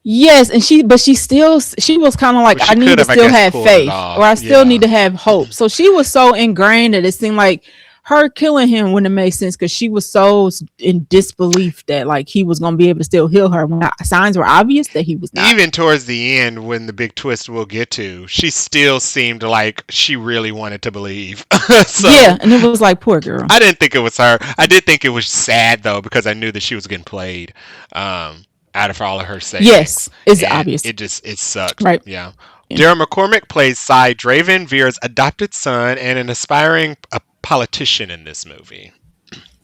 Yes, and she was kind of like, I need to still have faith, or I still need to have hope. So she was so ingrained that it seemed like her killing him wouldn't have made sense because she was so in disbelief that like he was going to be able to still heal her when signs were obvious that he was not. Even towards the end, when the big twist we'll get to, she still seemed like she really wanted to believe. So, yeah, and it was like, poor girl. I didn't think it was her. I did think it was sad though because I knew that she was getting played out of all of her savings. Yes, it's obvious. It sucked. Right. Yeah. Darren McCormick plays Cy Draven, Vera's adopted son and an aspiring politician in this movie.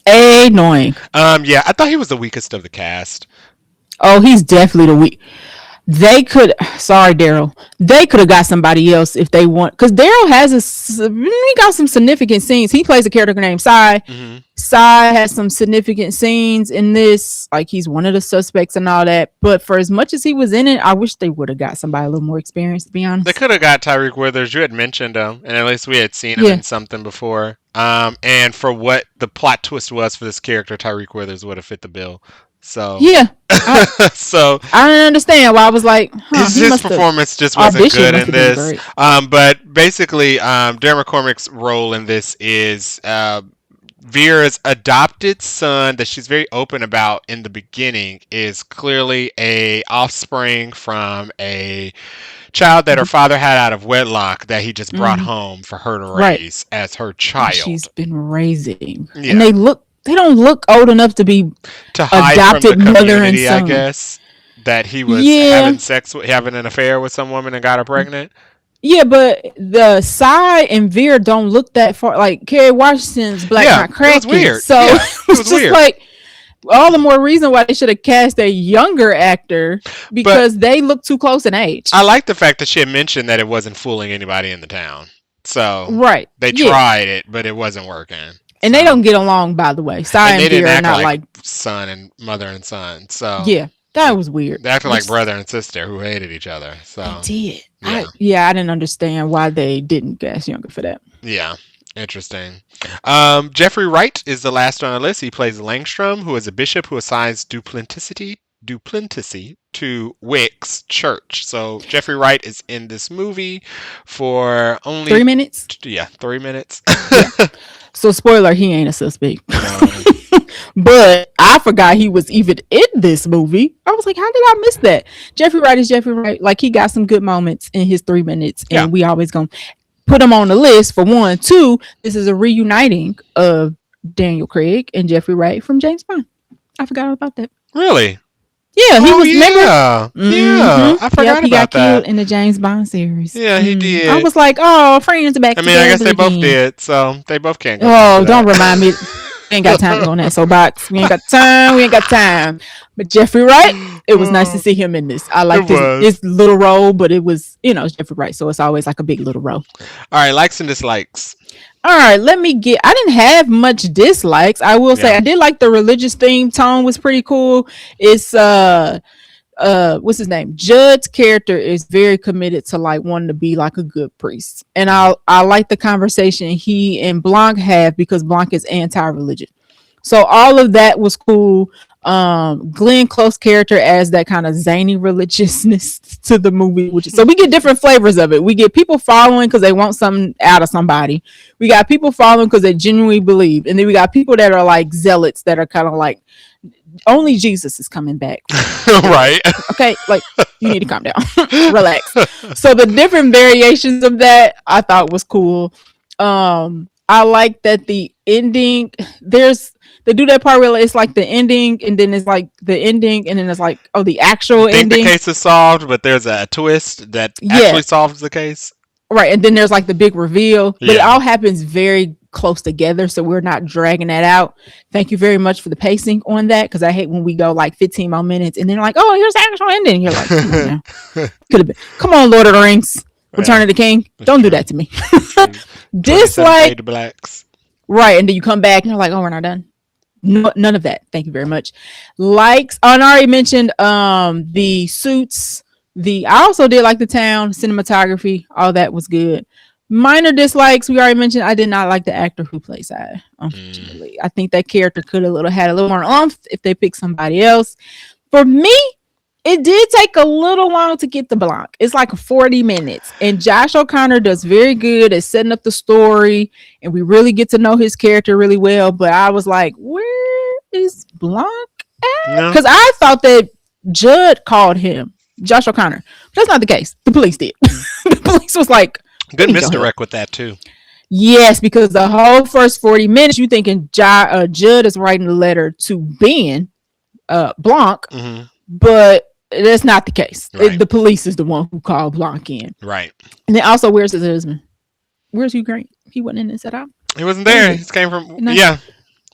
Annoying. Yeah, I thought he was the weakest of the cast. Oh, he's definitely the weak. They could. Sorry, Daryl. They could have got somebody else if they want. Because Daryl he got some significant scenes. He plays a character named Cy. Mm-hmm. Cy has some significant scenes in this. Like he's one of the suspects and all that. But for as much as he was in it, I wish they would have got somebody a little more experienced. To be honest, they could have got Tyreek Withers. You had mentioned him, and at least we had seen him in something before. And for what the plot twist was for this character, Tyreek Withers would have fit the bill. So yeah, so I don't understand why I was like, his performance just wasn't good in this. But basically, Darren McCormick's role in this is Vera's adopted son that she's very open about in the beginning is clearly a offspring from a child that her father had out of wedlock that he just brought home for her to raise as her child. She's been raising, and they don't look old enough to be adopted from the mother and son. I guess that he was having an affair with some woman and got her pregnant. Yeah, but the Cy and Vera don't look that far. Like Kerry Washington's black, not cracking. It was weird. So it was just weird. Like all the more reason why they should have cast a younger actor because they look too close in age. I like the fact that she had mentioned that it wasn't fooling anybody in the town. So they tried it, but it wasn't working. And they don't get along, by the way. Sai and they Veer are not like son and mother and son. So yeah, that was weird. They acted like brother and sister who hated each other. So they did. I didn't understand why they didn't cast younger for that. Yeah. Interesting. Jeffrey Wright is the last on the list. He plays Langstrom, who is a bishop who assigns duplicity to Wick's church. So Jeffrey Wright is in this movie for only 3 minutes. Yeah, 3 minutes. Yeah. So spoiler, he ain't a suspect. But I forgot he was even in this movie. I was like, how did I miss that? Jeffrey Wright is Jeffrey Wright. Like, he got some good moments in his 3 minutes, and we always gonna put him on the list for 1. 2, this is a reuniting of Daniel Craig and Jeffrey Wright from James Bond. I forgot all about that. Really? Yeah, he was. Yeah, yeah. I forgot he about got killed in the James Bond series. Yeah, he did. I was like, oh, friends are back. I mean, I guess they both did, so they both can't go. Oh, don't remind me. We ain't got time to go on that soapbox. We ain't got time. But Jeffrey Wright, it was nice to see him in this. I liked his little role, but it was, it's Jeffrey Wright, so it's always like a big little role. All right, likes and dislikes. All right, I didn't have much dislikes. I will say I did like the religious theme tone was pretty cool. It's what's his name? Judd's character is very committed to like wanting to be like a good priest. And I like the conversation he and Blanc have because Blanc is anti-religion. So all of that was cool. Glenn Close character adds that kind of zany religiousness to the movie, so we get different flavors of it. We get people following because they want something out of somebody. We got people following because they genuinely believe, and then we got people that are like zealots that are kind of like only Jesus is coming back. Right. Okay, like you need to calm down, relax. So the different variations of that I thought was cool. I like that the ending. They do that part where it's like the ending, and then it's like the ending, and then it's like, the actual ending. The case is solved, but there's a twist that actually solves the case. Right, and then there's like the big reveal, but it all happens very close together, so we're not dragging that out. Thank you very much for the pacing on that, because I hate when we go like 15 more minutes, and then like, oh, here's the actual ending. You're like, come on now. Could have been. Come on, Lord of the Rings, Return of the King. Don't do that to me. Dislike. Right, and then you come back and you're like, oh, we're not done. No, none of that. Thank you very much. Likes. I already mentioned the suits. I also did like the town cinematography. All that was good. Minor dislikes. We already mentioned. I did not like the actor who plays Sai. Unfortunately, I think that character could have had a little more oomph if they picked somebody else. For me, it did take a little long to get to Blanc. It's like 40 minutes. And Josh O'Connor does very good at setting up the story. And we really get to know his character really well. But I was like, where is Blanc at? Because I thought that Judd called him, Josh O'Connor. But that's not the case. The police did. The police was like, good misdirect with that too. Yes, because the whole first 40 minutes, you thinking Judd is writing a letter to Ben Blanc. But that's not the case. Right. The police is the one who called Blanc in. Right. And then also, where's his husband? Where's Hugh Grant? He wasn't in this at all. He wasn't there. He came from yeah.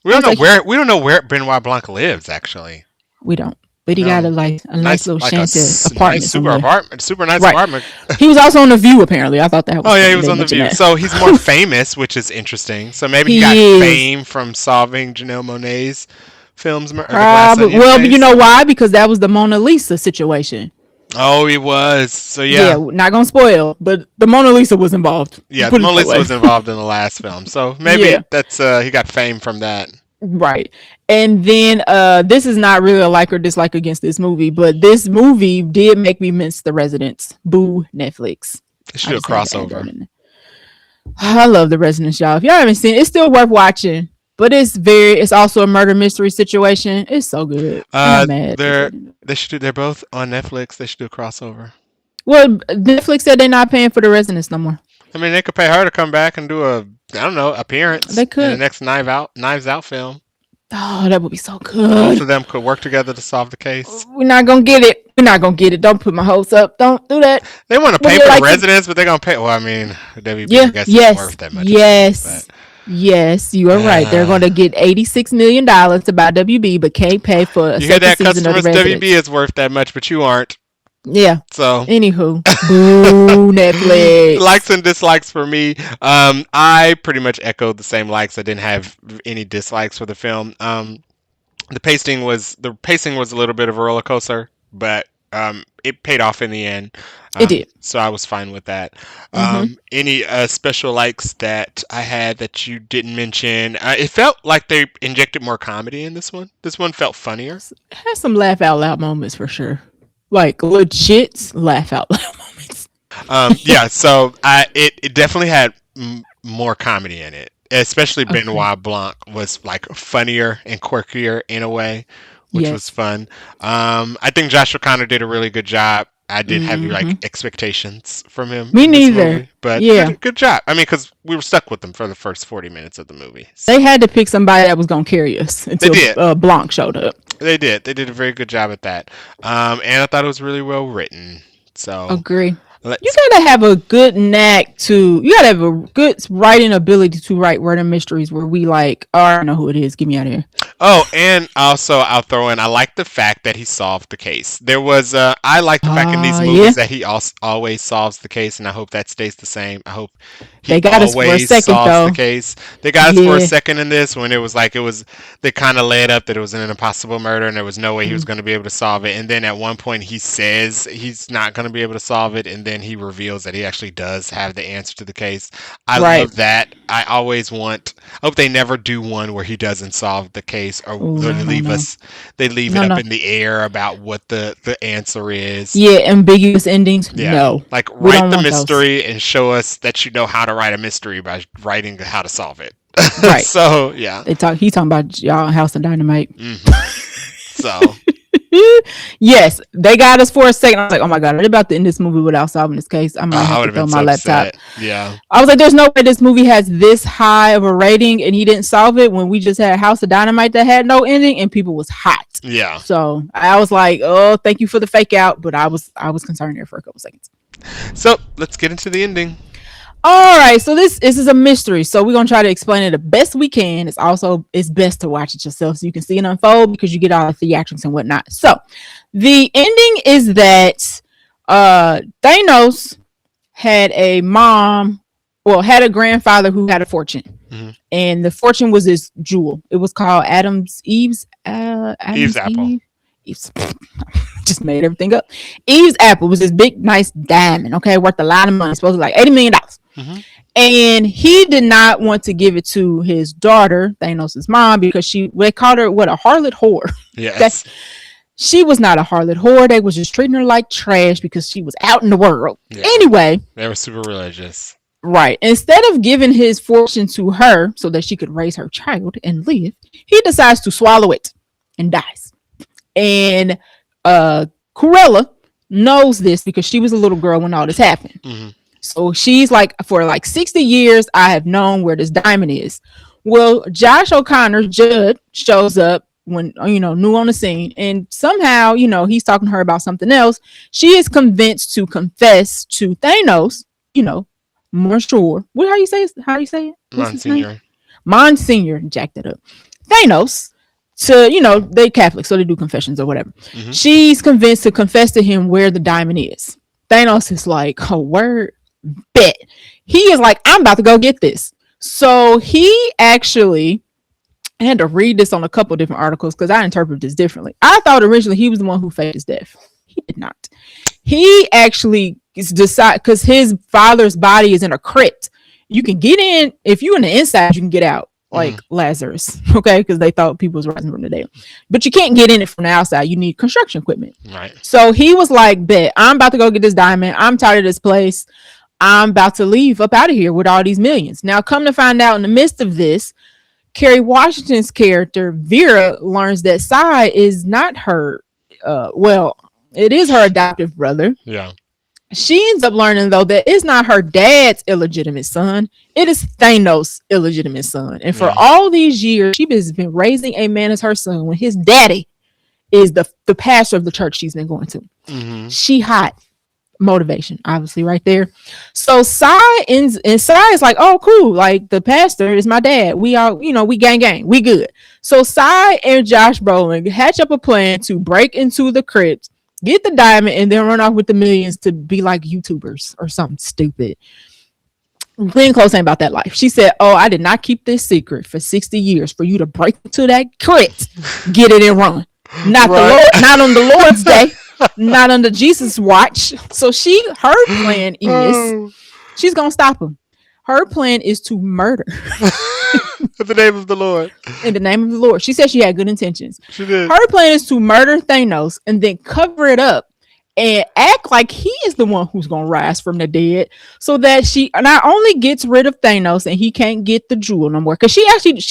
We don't know where Benoit Blanc lives actually. We don't. But he got a nice little shanty apartment. Super nice apartment. He was also on The View apparently. I thought that was he was on The View. So he's more famous, which is interesting. So maybe he got fame from solving Janelle Monáe's films. Well, you know why? Because that was the Mona Lisa situation. Oh, he was. So not gonna spoil, but the Mona Lisa was involved. Yeah, the Mona Lisa was involved in the last film. So maybe that's he got fame from that. Right. And then this is not really a like or dislike against this movie, but this movie did make me miss The Residents. Boo, Netflix. It should have crossover. I love The Residents, y'all. If y'all haven't seen it, it's still worth watching. But it's also a murder mystery situation. It's so good. I'm mad. They're both on Netflix. They should do a crossover. Well, Netflix said they're not paying for The Residents no more. I mean, they could pay her to come back and do appearance. They could in the next Knives Out film. Oh, that would be so good. Both of them could work together to solve the case. We're not gonna get it. Don't put my hopes up. Don't do that. They want to pay for The Residents, but they're gonna pay. Well, I mean, WB I guess isn't worth that much. Yes. Yes, you are right. They're going to get $86 million to buy WB, but can't pay for a You hear second that, season of the customers? Residence. WB is worth that much, but you aren't. Yeah. So, Anywho, boo Netflix. likes and dislikes for me. I pretty much echoed the same likes. I didn't have any dislikes for the film. The pacing was a little bit of a roller coaster, but it paid off in the end. It did. So I was fine with that. Mhm. Any special likes that I had that you didn't mention? It felt like they injected more comedy in this one. This one felt funnier. It has some laugh out loud moments for sure. Like legit laugh out loud moments. Yeah, so it definitely had more comedy in it. Especially Benoit Blanc was like funnier and quirkier in a way, which was fun. I think Josh O'Connor did a really good job. I didn't have like expectations from him. Me in this neither. movie, but Yeah. good job. I mean, because we were stuck with them for the first 40 minutes of the movie. So They had to pick somebody that was going to carry us until Blanc showed up. they did. They did a very good job at that. And I thought it was really well written. So Agree. let's You gotta have a good knack to. You gotta have a good writing ability to write murder mysteries where we like, oh, I don't know who it is. Get me out of here. Oh, and also I'll throw in, I like the fact that he solved the case. There was, I like the fact in these movies that he always solves the case, and I hope that stays the same. I hope he They got us for a always second, solves though. the case. They got us for a Yeah. second in this when they kind of led up that it was an impossible murder and there was no way he was going to be able to solve it. And then at one point he says he's not going to be able to solve it, and then he reveals that he actually does have the answer to the case. I love that. I hope they never do one where he doesn't solve the case, or leave it up in the air about what the answer is. Yeah, ambiguous endings. Yeah. No, Like, we write don't the want mystery and show us that you know how to write a mystery by writing how to solve it. Right. So yeah. He's talking about y'all House of Dynamite. So Yes, they got us for a second. I was like, oh my god, are they about to end this movie without solving this case? I'm gonna I have would to have throw been my so laptop. upset. Yeah. I was like, there's no way this movie has this high of a rating and he didn't solve it when we just had House of Dynamite that had no ending and people was hot. Yeah. So I was like, oh, thank you for the fake out, but I was concerned there for a couple seconds. So let's get into the ending. All right, so this is a mystery, so we're gonna try to explain it the best we can. It's best to watch it yourself so you can see it unfold, because you get all the theatrics and whatnot. So the ending is that Thanos had a grandfather who had a fortune, and the fortune was this jewel. It was called Eve's apple. Just made everything up. Eve's apple was this big, nice diamond, okay, worth a lot of money, supposed to be like $80 million. And he did not want to give it to his daughter, Thanos' mom, because they called her a harlot whore. Yes. She was not a harlot whore. They was just treating her like trash because she was out in the world. Yeah. Anyway, they were super religious. Right. Instead of giving his fortune to her so that she could raise her child and live, he decides to swallow it and dies. And Cruella knows this because she was a little girl when all this happened. So she's like, for like 60 years, I have known where this diamond is. Well, Josh O'Connor, Judd, shows up when, new on the scene. And somehow, he's talking to her about something else. She is convinced to confess to Thanos, Monsieur. How do you say it? Monsignor. Monsignor, jacked it up. Thanos. To, they Catholic, so they do confessions or whatever. She's convinced to confess to him where the diamond is. Thanos is like, oh, word, bet. He is like, I'm about to go get this. So he actually, I had to read this on a couple different articles because I interpreted this differently. I thought originally he was the one who faked his death. He did not. He actually decided, because his father's body is in a crypt. You can get in, if you're in the inside, you can get out. Like Lazarus, okay, because they thought people was rising from the dead, but you can't get in it from the outside. You need construction equipment, right? So he was like, "Bet, I'm about to go get this diamond. I'm tired of this place. I'm about to leave up out of here with all these millions." Now, come to find out, in the midst of this, Kerry Washington's character Vera learns that Sai is not her. It is her adoptive brother. Yeah. She ends up learning, though, that it's not her dad's illegitimate son. It is Thanos' illegitimate son. And for all these years, she has been raising a man as her son when his daddy is the pastor of the church she's been going to. She hot. motivation, obviously, right there. So Sai is like, oh, cool. Like the pastor is my dad. We all, we gang, we good. So Sai and Josh Brolin hatch up a plan to break into the crypt, get the diamond, and then run off with the millions to be like YouTubers or something stupid. Glenn Close ain't about that life. She said, oh, I did not keep this secret for 60 years for you to break into that crypt, get it and run. Not right. The Lord, not on the Lord's day, not under Jesus' watch. So her plan is she's gonna stop him. Her plan is to murder. In the name of the Lord. In the name of the Lord. She said she had good intentions. She did. Her plan is to murder Thanos and then cover it up and act like he is the one who's going to rise from the dead, so that she not only gets rid of Thanos and he can't get the jewel no more, because she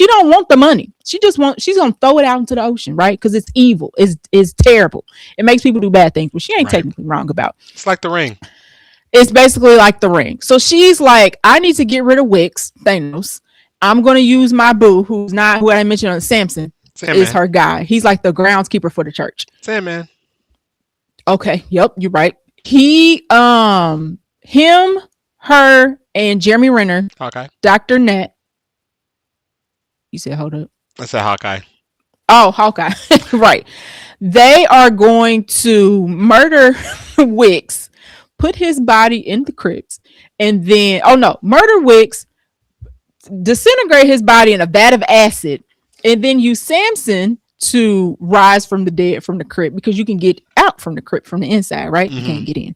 don't want the money. She's going to throw it out into the ocean, right? Because it's evil. It's terrible. It makes people do bad things, but she ain't technically wrong about. It's like the ring. It's basically like the ring. So she's like, I need to get rid of Thanos. I'm going to use my boo, who I mentioned on Samson, is her guy. He's like the groundskeeper for the church. Sandman. Okay. Yep. You're right. He, him, her, and Jeremy Renner. Hawkeye. Dr. Nat. You said, hold up. I said Hawkeye. Oh, Hawkeye. Right. They are going to murder Wicks, put his body in the crypt, and then, murder Wicks, disintegrate his body in a vat of acid, and then use Samson to rise from the dead from the crypt, because you can get out from the crypt from the inside, right? You can't get in.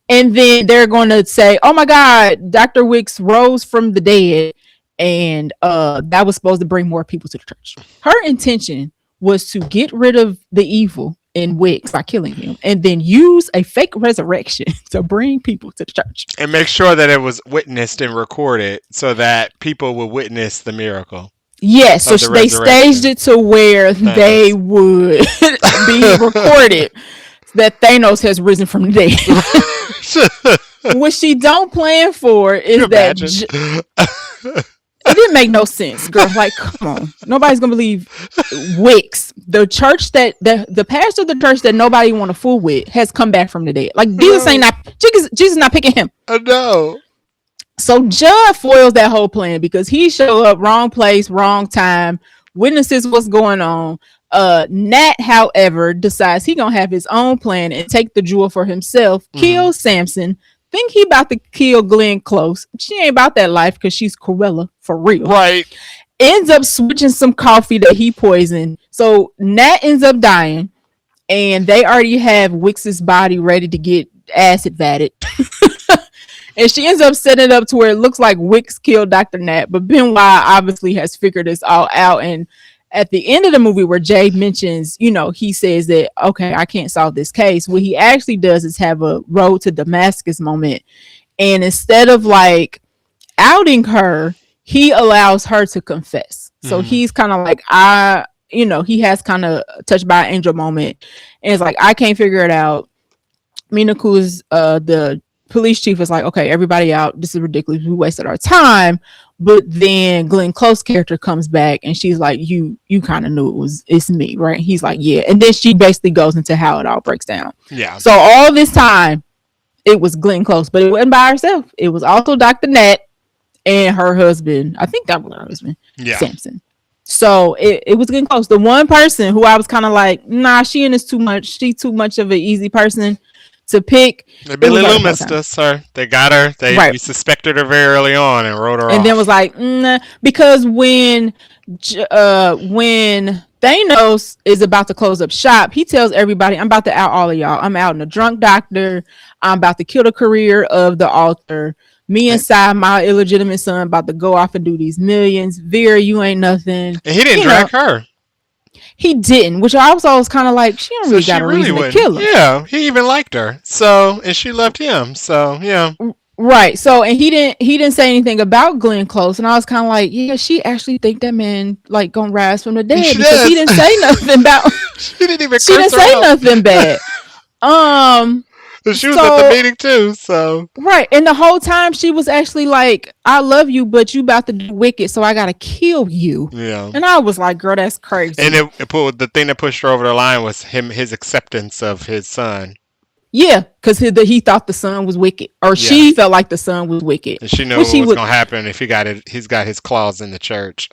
And then they're going to say, oh my God, Dr. Wicks rose from the dead, and that was supposed to bring more people to the church. Her intention was to get rid of the evil in Wicks by killing him, and then use a fake resurrection to bring people to the church. And make sure that it was witnessed and recorded so that people would witness the miracle. Yes, so they staged it to where they would be recorded that Thanos has risen from the dead. What she don't plan for is that it didn't make no sense, girl. Like, come on, nobody's gonna believe Wicks, the church that the pastor of the church that nobody want to fool with, has come back from the dead. Like Jesus not picking him. I know. So Judd foils that whole plan because he showed up wrong place, wrong time, witnesses what's going on. Nat, however, decides he gonna have his own plan and take the jewel for himself, kill Samson, think he about to kill Glenn Close. She ain't about that life because she's Cruella for real. Right. Ends up switching some coffee that he poisoned. So Nat ends up dying, and they already have Wicks's body ready to get acid vatted. And she ends up setting it up to where it looks like Wicks killed Dr. Nat, but Benoit obviously has figured this all out. And at the end of the movie where Jay mentions, he says that, okay, I can't solve this case. What he actually does is have a road to Damascus moment. And instead of like outing her, he allows her to confess. So he's kind of like, he has kind of touched by an angel moment. And it's like, I can't figure it out. Mina Kulis, the police chief, is like, okay, everybody out. This is ridiculous. We wasted our time. But then Glenn Close character comes back and she's like, you kind of knew it's me, right? He's like, yeah. And then she basically goes into how it all breaks down. Yeah. So all this time it was Glenn Close, but it wasn't by herself. It was also Dr. Nat and her husband. I think that was her husband, Samson. So it was Glenn Close. The one person who I was kind of like, nah, she in this too much. She's too much of an easy person to pick. They Billy Loomis us her. They got her. We suspected her very early on and wrote her off. And then was like, nah, because when Thanos is about to close up shop, he tells everybody, I'm about to out all of y'all. I'm out in a drunk doctor. I'm about to kill the career of the author. Me and Sai, my illegitimate son, about to go off and do these millions. Vera, you ain't nothing. And he didn't drag her. He didn't, which I was always kind of like, she don't really got a reason to kill her. Yeah, he even liked her. So, and she loved him. So, yeah. Right. So, and he didn't say anything about Glenn Close, and I was kind of like, yeah, she actually think that man like gonna rise from the dead because he didn't say nothing about. She didn't say nothing bad. She was at the meeting too, so right. And the whole time she was actually like, I love you, but you about to do wicked, so I gotta kill you. Yeah. And I was like, girl, that's crazy. And the thing that pushed her over the line was his acceptance of his son. Yeah, because he thought the son was wicked, or she felt like the son was wicked. And she knew what was going to happen if he's got his claws in the church.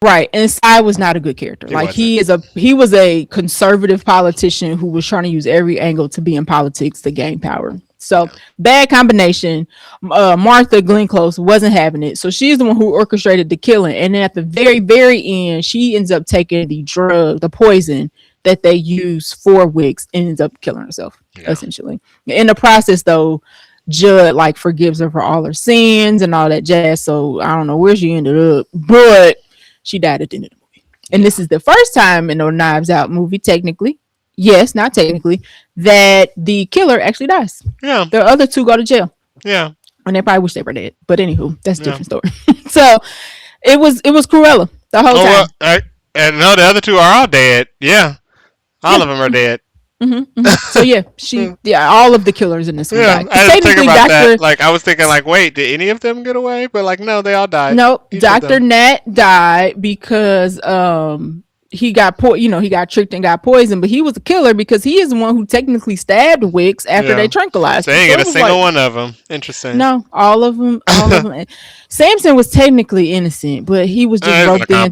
Right, and Cy was not a good character. He was a conservative politician who was trying to use every angle to be in politics to gain power. So bad combination. Martha Glenn Close wasn't having it, so she's the one who orchestrated the killing. And then at the very, very end, she ends up taking the poison that they use for Wicks, and ends up killing herself essentially. In the process, though, Judd forgives her for all her sins and all that jazz. So I don't know where she ended up, but she died at the end of the movie. And this is the first time in the Knives Out movie, technically, yes, not technically, that the killer actually dies. Yeah. The other two go to jail. Yeah. And they probably wish they were dead. But anywho, that's a different story. So it was Cruella the whole time. And no, the other two are all dead. Yeah. All of them are dead. So all of the killers in this one died. I was thinking about that. I was thinking, wait, did any of them get away? But no, they all died. Nope. Dr. Nat died because he got he got tricked and got poisoned, but he was a killer because he is the one who technically stabbed Wicks after they tranquilized him. They ain't get a single one of them. Interesting. No, all of them. Samson was technically innocent, but he was just roped in.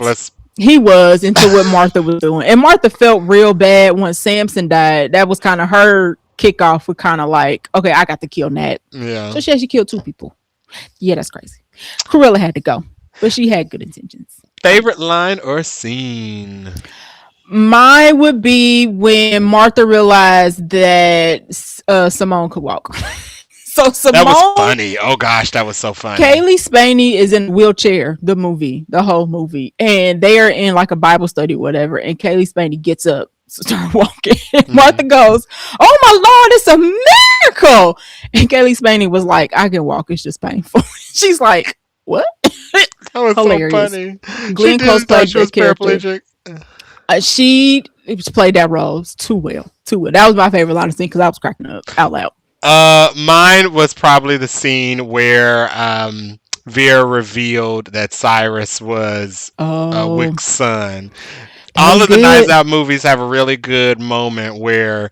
He was into what Martha was doing. And Martha felt real bad once Samson died. That was kind of her kickoff with kind of okay, I got to kill Nat. Yeah. So she actually killed 2 people. Yeah, that's crazy. Cruella had to go, but she had good intentions. Favorite line or scene? Mine would be when Martha realized that Simone could walk. So Simone, that was funny. Oh gosh, that was so funny. Kaylee Spaney is in a wheelchair, the whole movie, and they are in a Bible study or whatever, and Kaylee Spaney gets up, start walking. Martha goes, "Oh my Lord, it's a miracle!" And Kaylee Spaney was like, "I can walk, it's just painful." She's like, "What?" That was hilarious. So funny. Glenn Close played that character. She played that role too well. That was my favorite line of scene because I was cracking up out loud. Mine was probably the scene where Vera revealed that Cyrus was Wick's son. All of the Knives Out movies have a really good moment where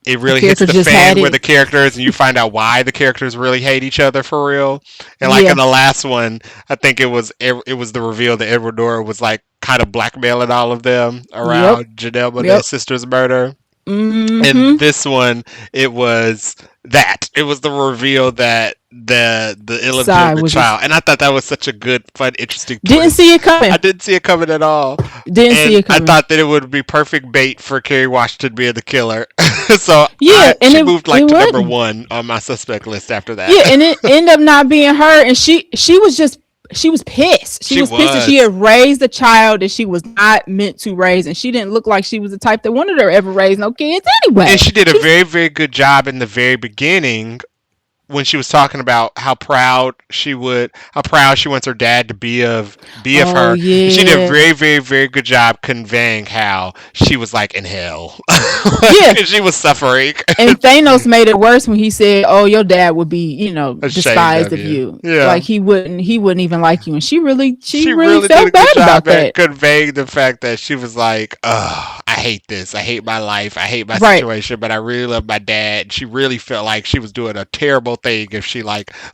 it really hits the fan with the characters, and you find out why the characters really hate each other for real. And in the last one, I think it was the reveal that Edward Norton was kind of blackmailing all of them around Janelle Monáe's sister's murder. Mm-hmm. And this one, it was the reveal that the illegitimate child, and I thought that was such a good, fun, interesting twist. Didn't see it coming. I didn't see it coming at all. See it coming. I thought that it would be perfect bait for Kerry Washington being the killer. So she moved to number 1 on my suspect list after that. Yeah, and it ended up not being her, and she was just. She was pissed. She was pissed that she had raised a child that she was not meant to raise, and she didn't look like she was the type that wanted to ever raise no kids anyway. And she did a very, very good job in the very beginning when she was talking about how proud she wants her dad to be of her. Yeah. She did a very, very, very good job conveying how she was in hell. She was suffering. And Thanos made it worse when he said, "Oh, your dad would be, despised of you. Yeah. He wouldn't even like you." And she really felt bad about that. Conveying the fact that she was like, "Oh, I hate this. I hate my life. I hate my situation, but I really love my dad." And she really felt like she was doing a terrible thing if she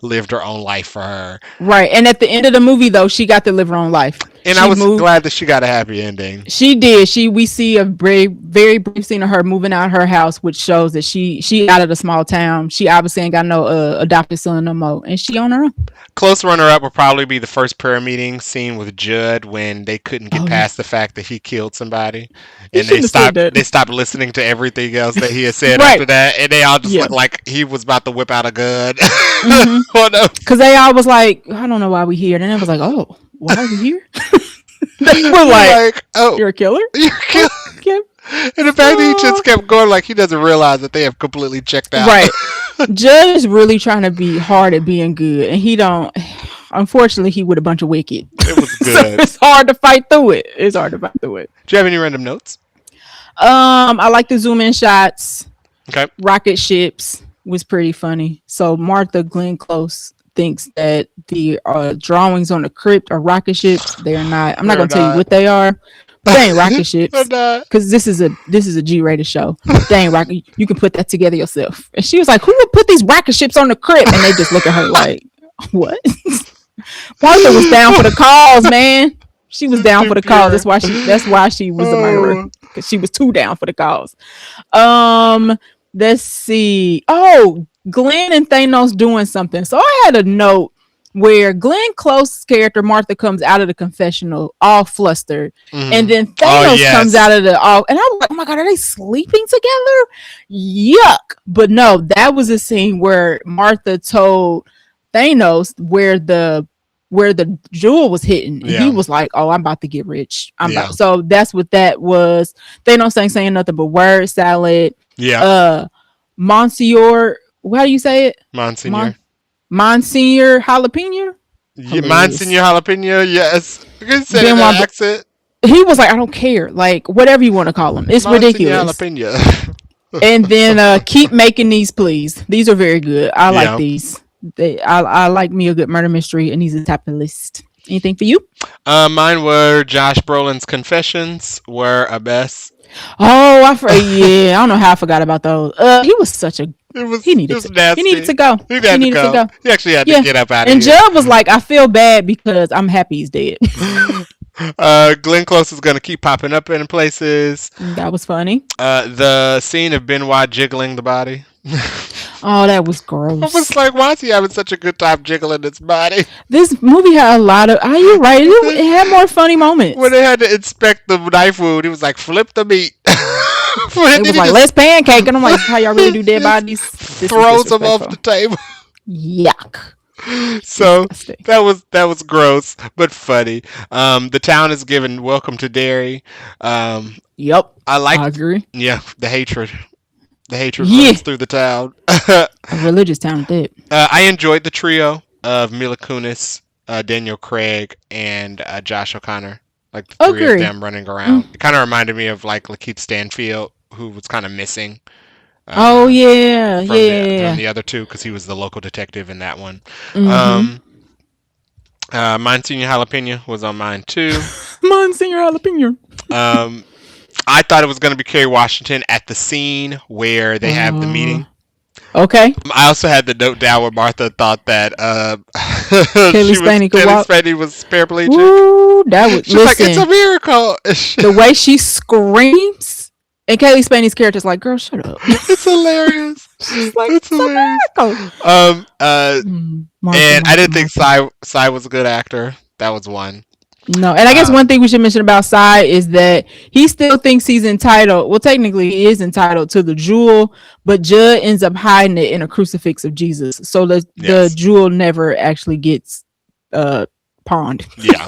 lived her own life for her. Right. And at the end of the movie, though, she got to live her own life. And I was glad that she got a happy ending. She did. We see a very, very brief scene of her moving out of her house, which shows that she out of the small town. She obviously ain't got no adopted son no more, and she on her own. Close runner-up would probably be the first prayer meeting scene with Judd when they couldn't get past the fact that he killed somebody, and they stopped listening to everything else that he had said after that, and they all just looked like he was about to whip out a gun. Because they all was like, "I don't know why we here," and then it was like, "Oh, why are we here?" They were like, "Oh, you're a killer." You're a killer. And the fact that he just kept going, he doesn't realize that they have completely checked out. Right. Judd is really trying to be hard at being good, and he don't. Unfortunately, he with a bunch of wicked. It was good. So it's hard to fight through it. Do you have any random notes? I like the zoom in shots. Okay. Rocket ships was pretty funny. So Martha Glenn Close thinks that the drawings on the crypt are rocket ships. They are not. I'm not going to tell you what they are, They ain't rocket ships. I'm not. Because this is a G-rated show. They ain't rocket. You can put that together yourself. And she was like, "Who would put these rocket ships on the crypt?" And they just look at her like, "What?" Martha was down for the cause, man. She was down for the cause. That's why she was a murderer. Because she was too down for the cause. Let's see. Oh, Glenn and Thanos doing something. So I had a note where Glenn Close's character Martha comes out of the confessional all flustered, and then Thanos comes out of the all, and I was like, "Oh my god, are they sleeping together?" Yuck! But no, that was a scene where Martha told Thanos where the jewel was hidden, and he was like, "Oh, I'm about to get rich. So that's what that was. Thanos ain't saying nothing but word salad. Monsieur, how do you say it? Monsignor Jalapeno? Yeah, Monsignor Jalapeno, yes. You can say that accent. He was like, "I don't care. Like, whatever you want to call him. It's Monsignor ridiculous." Jalapeno. And then keep making these, please. These are very good. I like these. I like me a good murder mystery, and these are top of the list. Anything for you? Mine were Josh Brolin's confessions were a mess. Oh, I don't know how I forgot about those. He was such a he needed to go. He needed to go. He actually had to get up out of here. And Judd was like, "I feel bad because I'm happy he's dead." Glenn Close is going to keep popping up in places. That was funny. The scene of Benoit jiggling the body. Oh, that was gross. I was like, why is he having such a good time jiggling his body? This movie had a lot of... Are you right? It had more funny moments. When they had to inspect the knife wound, he was like, flip the meat. It was like, let's pancake. And I'm like, how y'all really do dead bodies? Throws them off the table. Yuck. So that was gross, but funny. The town is given welcome to Derry. Yep. I agree. Yeah, the hatred. The hatred runs through the town. A religious town at that. I enjoyed the trio of Mila Kunis, Daniel Craig, and Josh O'Connor. Like the three of them running around. It kind of reminded me of like Lakeith Stanfield, who was kind of missing. From the other two, because he was the local detective in that one. Monsignor Jalapeno was on mine too. Monsignor Jalapeno. I thought it was going to be Kerry Washington at the scene where they have the meeting. Okay. I also had the note down where Martha thought that Kelly Spaney was paraplegic. Ooh, She's like, it's a miracle. The way she screams, and Kelly Spaney's character's like, "Girl, shut up." It's hilarious. She's like, it's hilarious. And I didn't think Cy was a good actor. That was one. No, and I guess one thing we should mention about Cy is that he still thinks he's entitled. Well, technically, he is entitled to the jewel, but Judd ends up hiding it in a crucifix of Jesus, so the jewel never actually gets pawned. Yeah.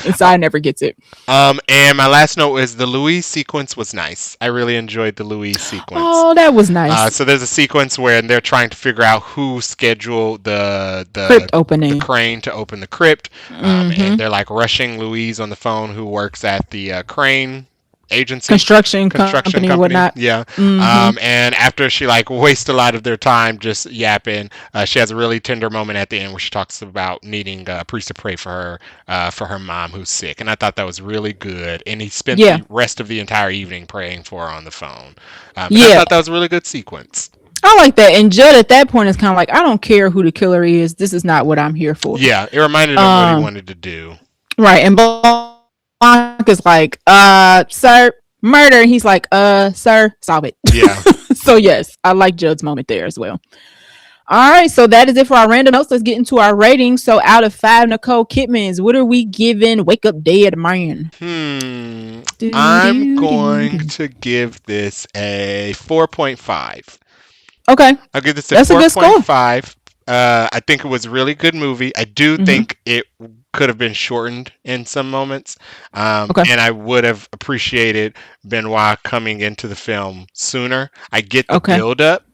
And Cy never gets it. And my last note is the Louise sequence was nice. I really enjoyed the Louise sequence. Oh, that was nice. So there's a sequence where they're trying to figure out who scheduled the crypt opening, the crane to open the crypt. And they're like rushing Louise on the phone, who works at the crane agency, construction company, whatnot. Yeah. And after she like wastes a lot of their time just yapping, she has a really tender moment at the end where she talks about needing a priest to pray for her mom who's sick, and I thought that was really good. And he spent the rest of the entire evening praying for her on the phone. I thought that was a really good sequence. I like that. And Judd at that point is kind of like, I don't care who the killer is. This is not what I'm here for. Yeah, it reminded him what he wanted to do. Right, and Blanc is like, sir, murder. And he's like, sir, solve it. Yeah. So yes, I like Judd's moment there as well. All right, so that is it for our random notes. Let's get into our ratings. So out of 5 Nicole Kidmans, what are we giving Wake Up Dead Man? I'm going to give this a 4.5. Okay. I'll give this a 4.5. I think it was a really good movie. I do think it could have been shortened in some moments. And I would have appreciated Benoit coming into the film sooner. I get the build-up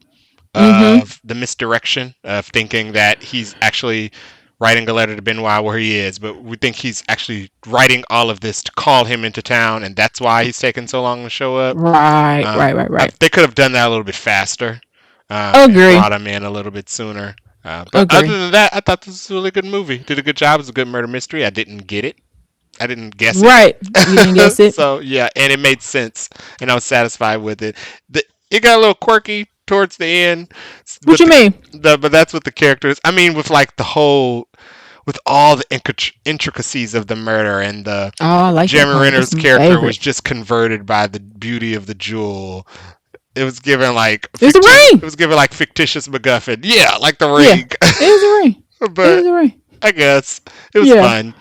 of the misdirection of thinking that he's actually writing a letter to Benoit where he is, but we think he's actually writing all of this to call him into town, and that's why he's taking so long to show up. Right. They could have done that a little bit faster. Agree. Brought him in a little bit sooner. But other than that, I thought this was a really good movie. Did a good job. It was a good murder mystery. I didn't get it. I didn't guess it. Right. You didn't guess it. So yeah, and it made sense, and I was satisfied with it. It got a little quirky towards the end. What you mean? But that's what the characters. I mean, with like with all the intricacies of the murder, and Jeremy Renner's character was just converted by the beauty of the jewel. It was given like it was a ring. It was given like fictitious MacGuffin. Yeah, like the ring. Yeah, it was a ring. But it was a ring. I guess it was fun.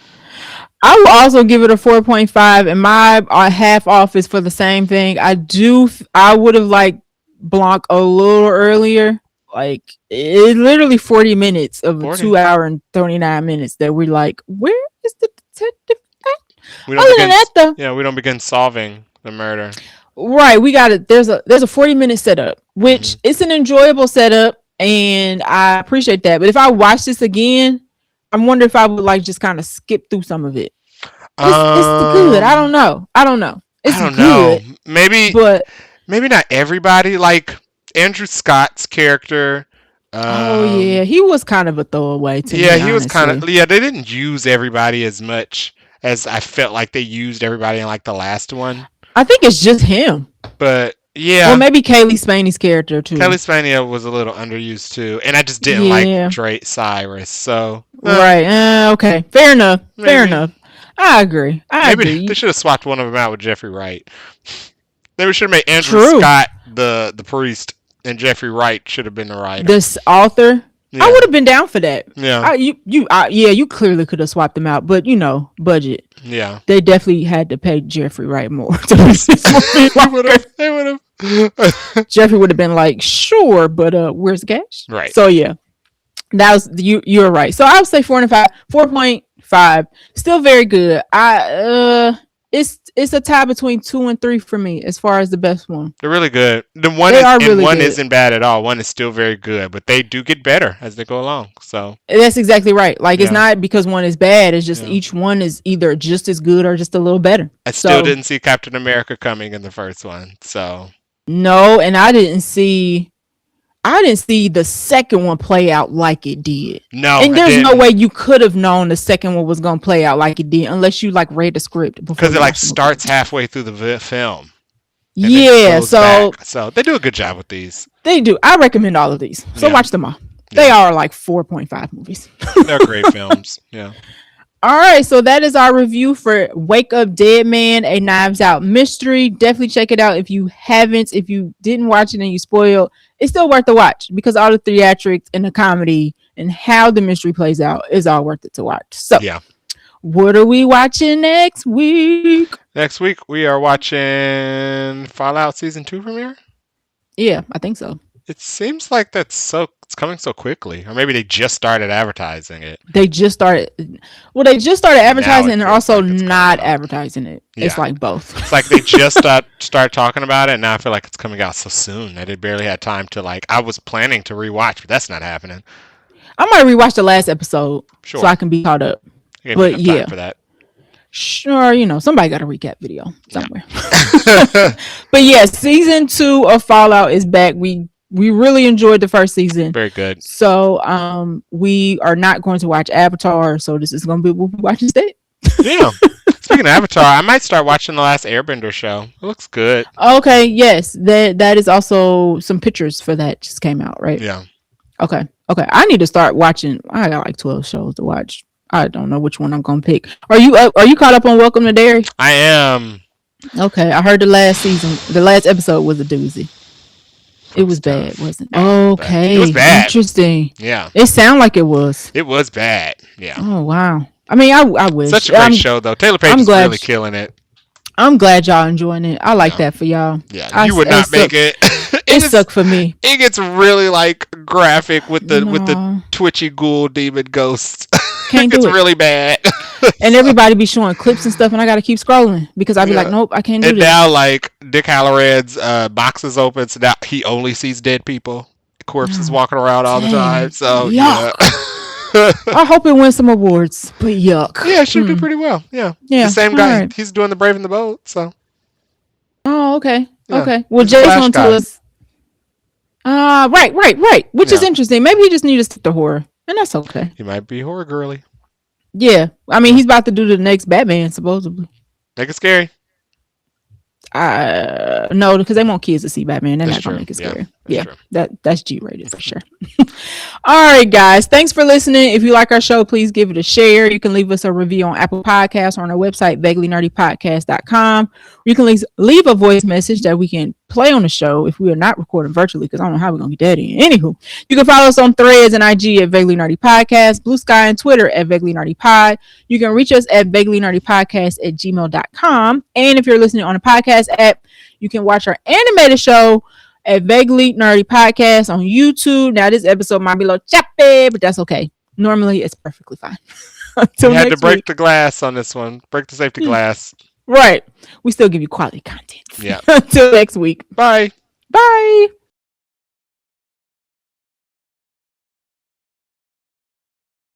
I will also give it a 4.5, and my half off is for the same thing. I would have liked Blanc a little earlier. Like, it's literally 40 minutes of a 2 hour and 39 minutes that we're like, where is the detective at? Other than that, though. Yeah, we don't begin solving the murder. Right, we got it. There's a 40-minute setup, which it's an enjoyable setup, and I appreciate that. But if I watch this again, I wonder if I would like just kind of skip through some of it. It's good. I don't know. It's good. Maybe not everybody. Like Andrew Scott's character. Oh yeah, he was kind of a throwaway to me. Yeah, he was kind of. Yeah, they didn't use everybody as much as I felt like they used everybody in like the last one. I think it's just him. But yeah, or maybe Kaylee Spaney's character too. Kaylee Spaney was a little underused too, and I just didn't like Drake Cyrus. So right, okay, fair enough. Maybe. Fair enough. I agree. Maybe they should have swapped one of them out with Jeffrey Wright. They should have made Andrew Scott the priest, and Jeffrey Wright should have been the writer. This author. Yeah. I would have been down for that. Yeah. You clearly could have swapped them out, but budget. Yeah. They definitely had to pay Jeffrey Wright more. They would have. Jeffrey would have been like, sure, but where's the cash? Right. So yeah, that was you're right. So I would say 4.5, still very good. It's a tie between 2 and 3 for me as far as the best one. They're really good. One isn't bad at all. One is still very good, but they do get better as they go along. So that's exactly right. Like it's not because one is bad. It's just each one is either just as good or just a little better. I still didn't see Captain America coming in the first one. So no, and I didn't see the second one play out like it did. No, and there's no way you could have known the second one was going to play out like it did unless you like read the script because it like starts halfway through the film. Yeah, so they do a good job with these. They do. I recommend all of these. So watch them all. They are like 4.5 movies. They're great films. Yeah. All right, so that is our review for Wake Up Dead Man, a Knives Out mystery. Definitely check it out if you haven't. If you didn't watch it and you spoiled, it's still worth the watch because all the theatrics and the comedy and how the mystery plays out is all worth it to watch. So, what are we watching next week? Next week, we are watching Fallout Season 2 premiere? Yeah, I think so. It seems like it's coming so quickly. Or maybe they just started advertising it. They just started advertising and they're also not advertising it. Yeah. It's like both. It's like they just start talking about it and now I feel like it's coming out so soon that it barely had time to I was planning to rewatch, but that's not happening. I might rewatch the last episode so I can be caught up. But yeah. For that. Sure, somebody got a recap video somewhere. Yeah. But yeah, season 2 of Fallout is back. We really enjoyed the first season. Very good. So we are not going to watch Avatar. So this is going to be what we watch instead. Yeah. Speaking of Avatar, I might start watching the last Airbender show. It looks good. Okay. Yes. That is also some pictures for that just came out, right? Yeah. Okay. I need to start watching. I got like 12 shows to watch. I don't know which one I'm going to pick. Are you caught up on Welcome to Derry? I am. Okay. I heard the last episode was a doozy. It was bad, wasn't it? Okay. It was bad. Interesting. Yeah. It sounded like it was. It was bad. Yeah. Oh, wow. I mean, I wish. Such a great show, though. Taylor Page is really killing it. I'm glad y'all enjoying it. I like that for y'all. Yeah. You would not make it. It sucked for me. It gets really graphic with the twitchy ghoul demon ghosts. Can't do it. It's really bad. And everybody be showing clips and stuff, and I gotta keep scrolling because I'd be like, nope, I can't do this. And now, Dick Halloran's box is open, so now he only sees dead people. Corpses walking around all the time. So, yuck. I hope it wins some awards, but yuck. Yeah, it should do pretty well. Yeah. The same guy. Right. He's doing the Brave and the Bold, so. Oh, okay. Yeah. Okay. Well, Jay's on to us. Right. Which is interesting. Maybe he just needs to stick to horror, and that's okay. He might be horror girly. Yeah, I mean, he's about to do the next Batman, supposedly. Make it scary. No, because they want kids to see Batman. They're not gonna make it scary. Yeah, that's G-rated for sure. All right, guys. Thanks for listening. If you like our show, please give it a share. You can leave us a review on Apple Podcasts or on our website, vaguelynerdypodcast.com. You can leave a voice message that we can play on the show if we are not recording virtually, because I don't know how we're gonna get that in. Anywho, you can follow us on Threads and IG at Vaguely Nerdy Podcast, Blue Sky and Twitter at Vaguely Nerdy Pod. You can reach us at vaguelynerdypodcast@gmail.com. And if you're listening on a podcast app, you can watch our animated show at Vaguely Nerdy Podcast on YouTube. Now, this episode might be a little choppy, but that's okay. Normally, it's perfectly fine. Until you had to break the glass on this one. Break the safety glass. Right. We still give you quality content. Yeah. Until next week. Bye. Bye.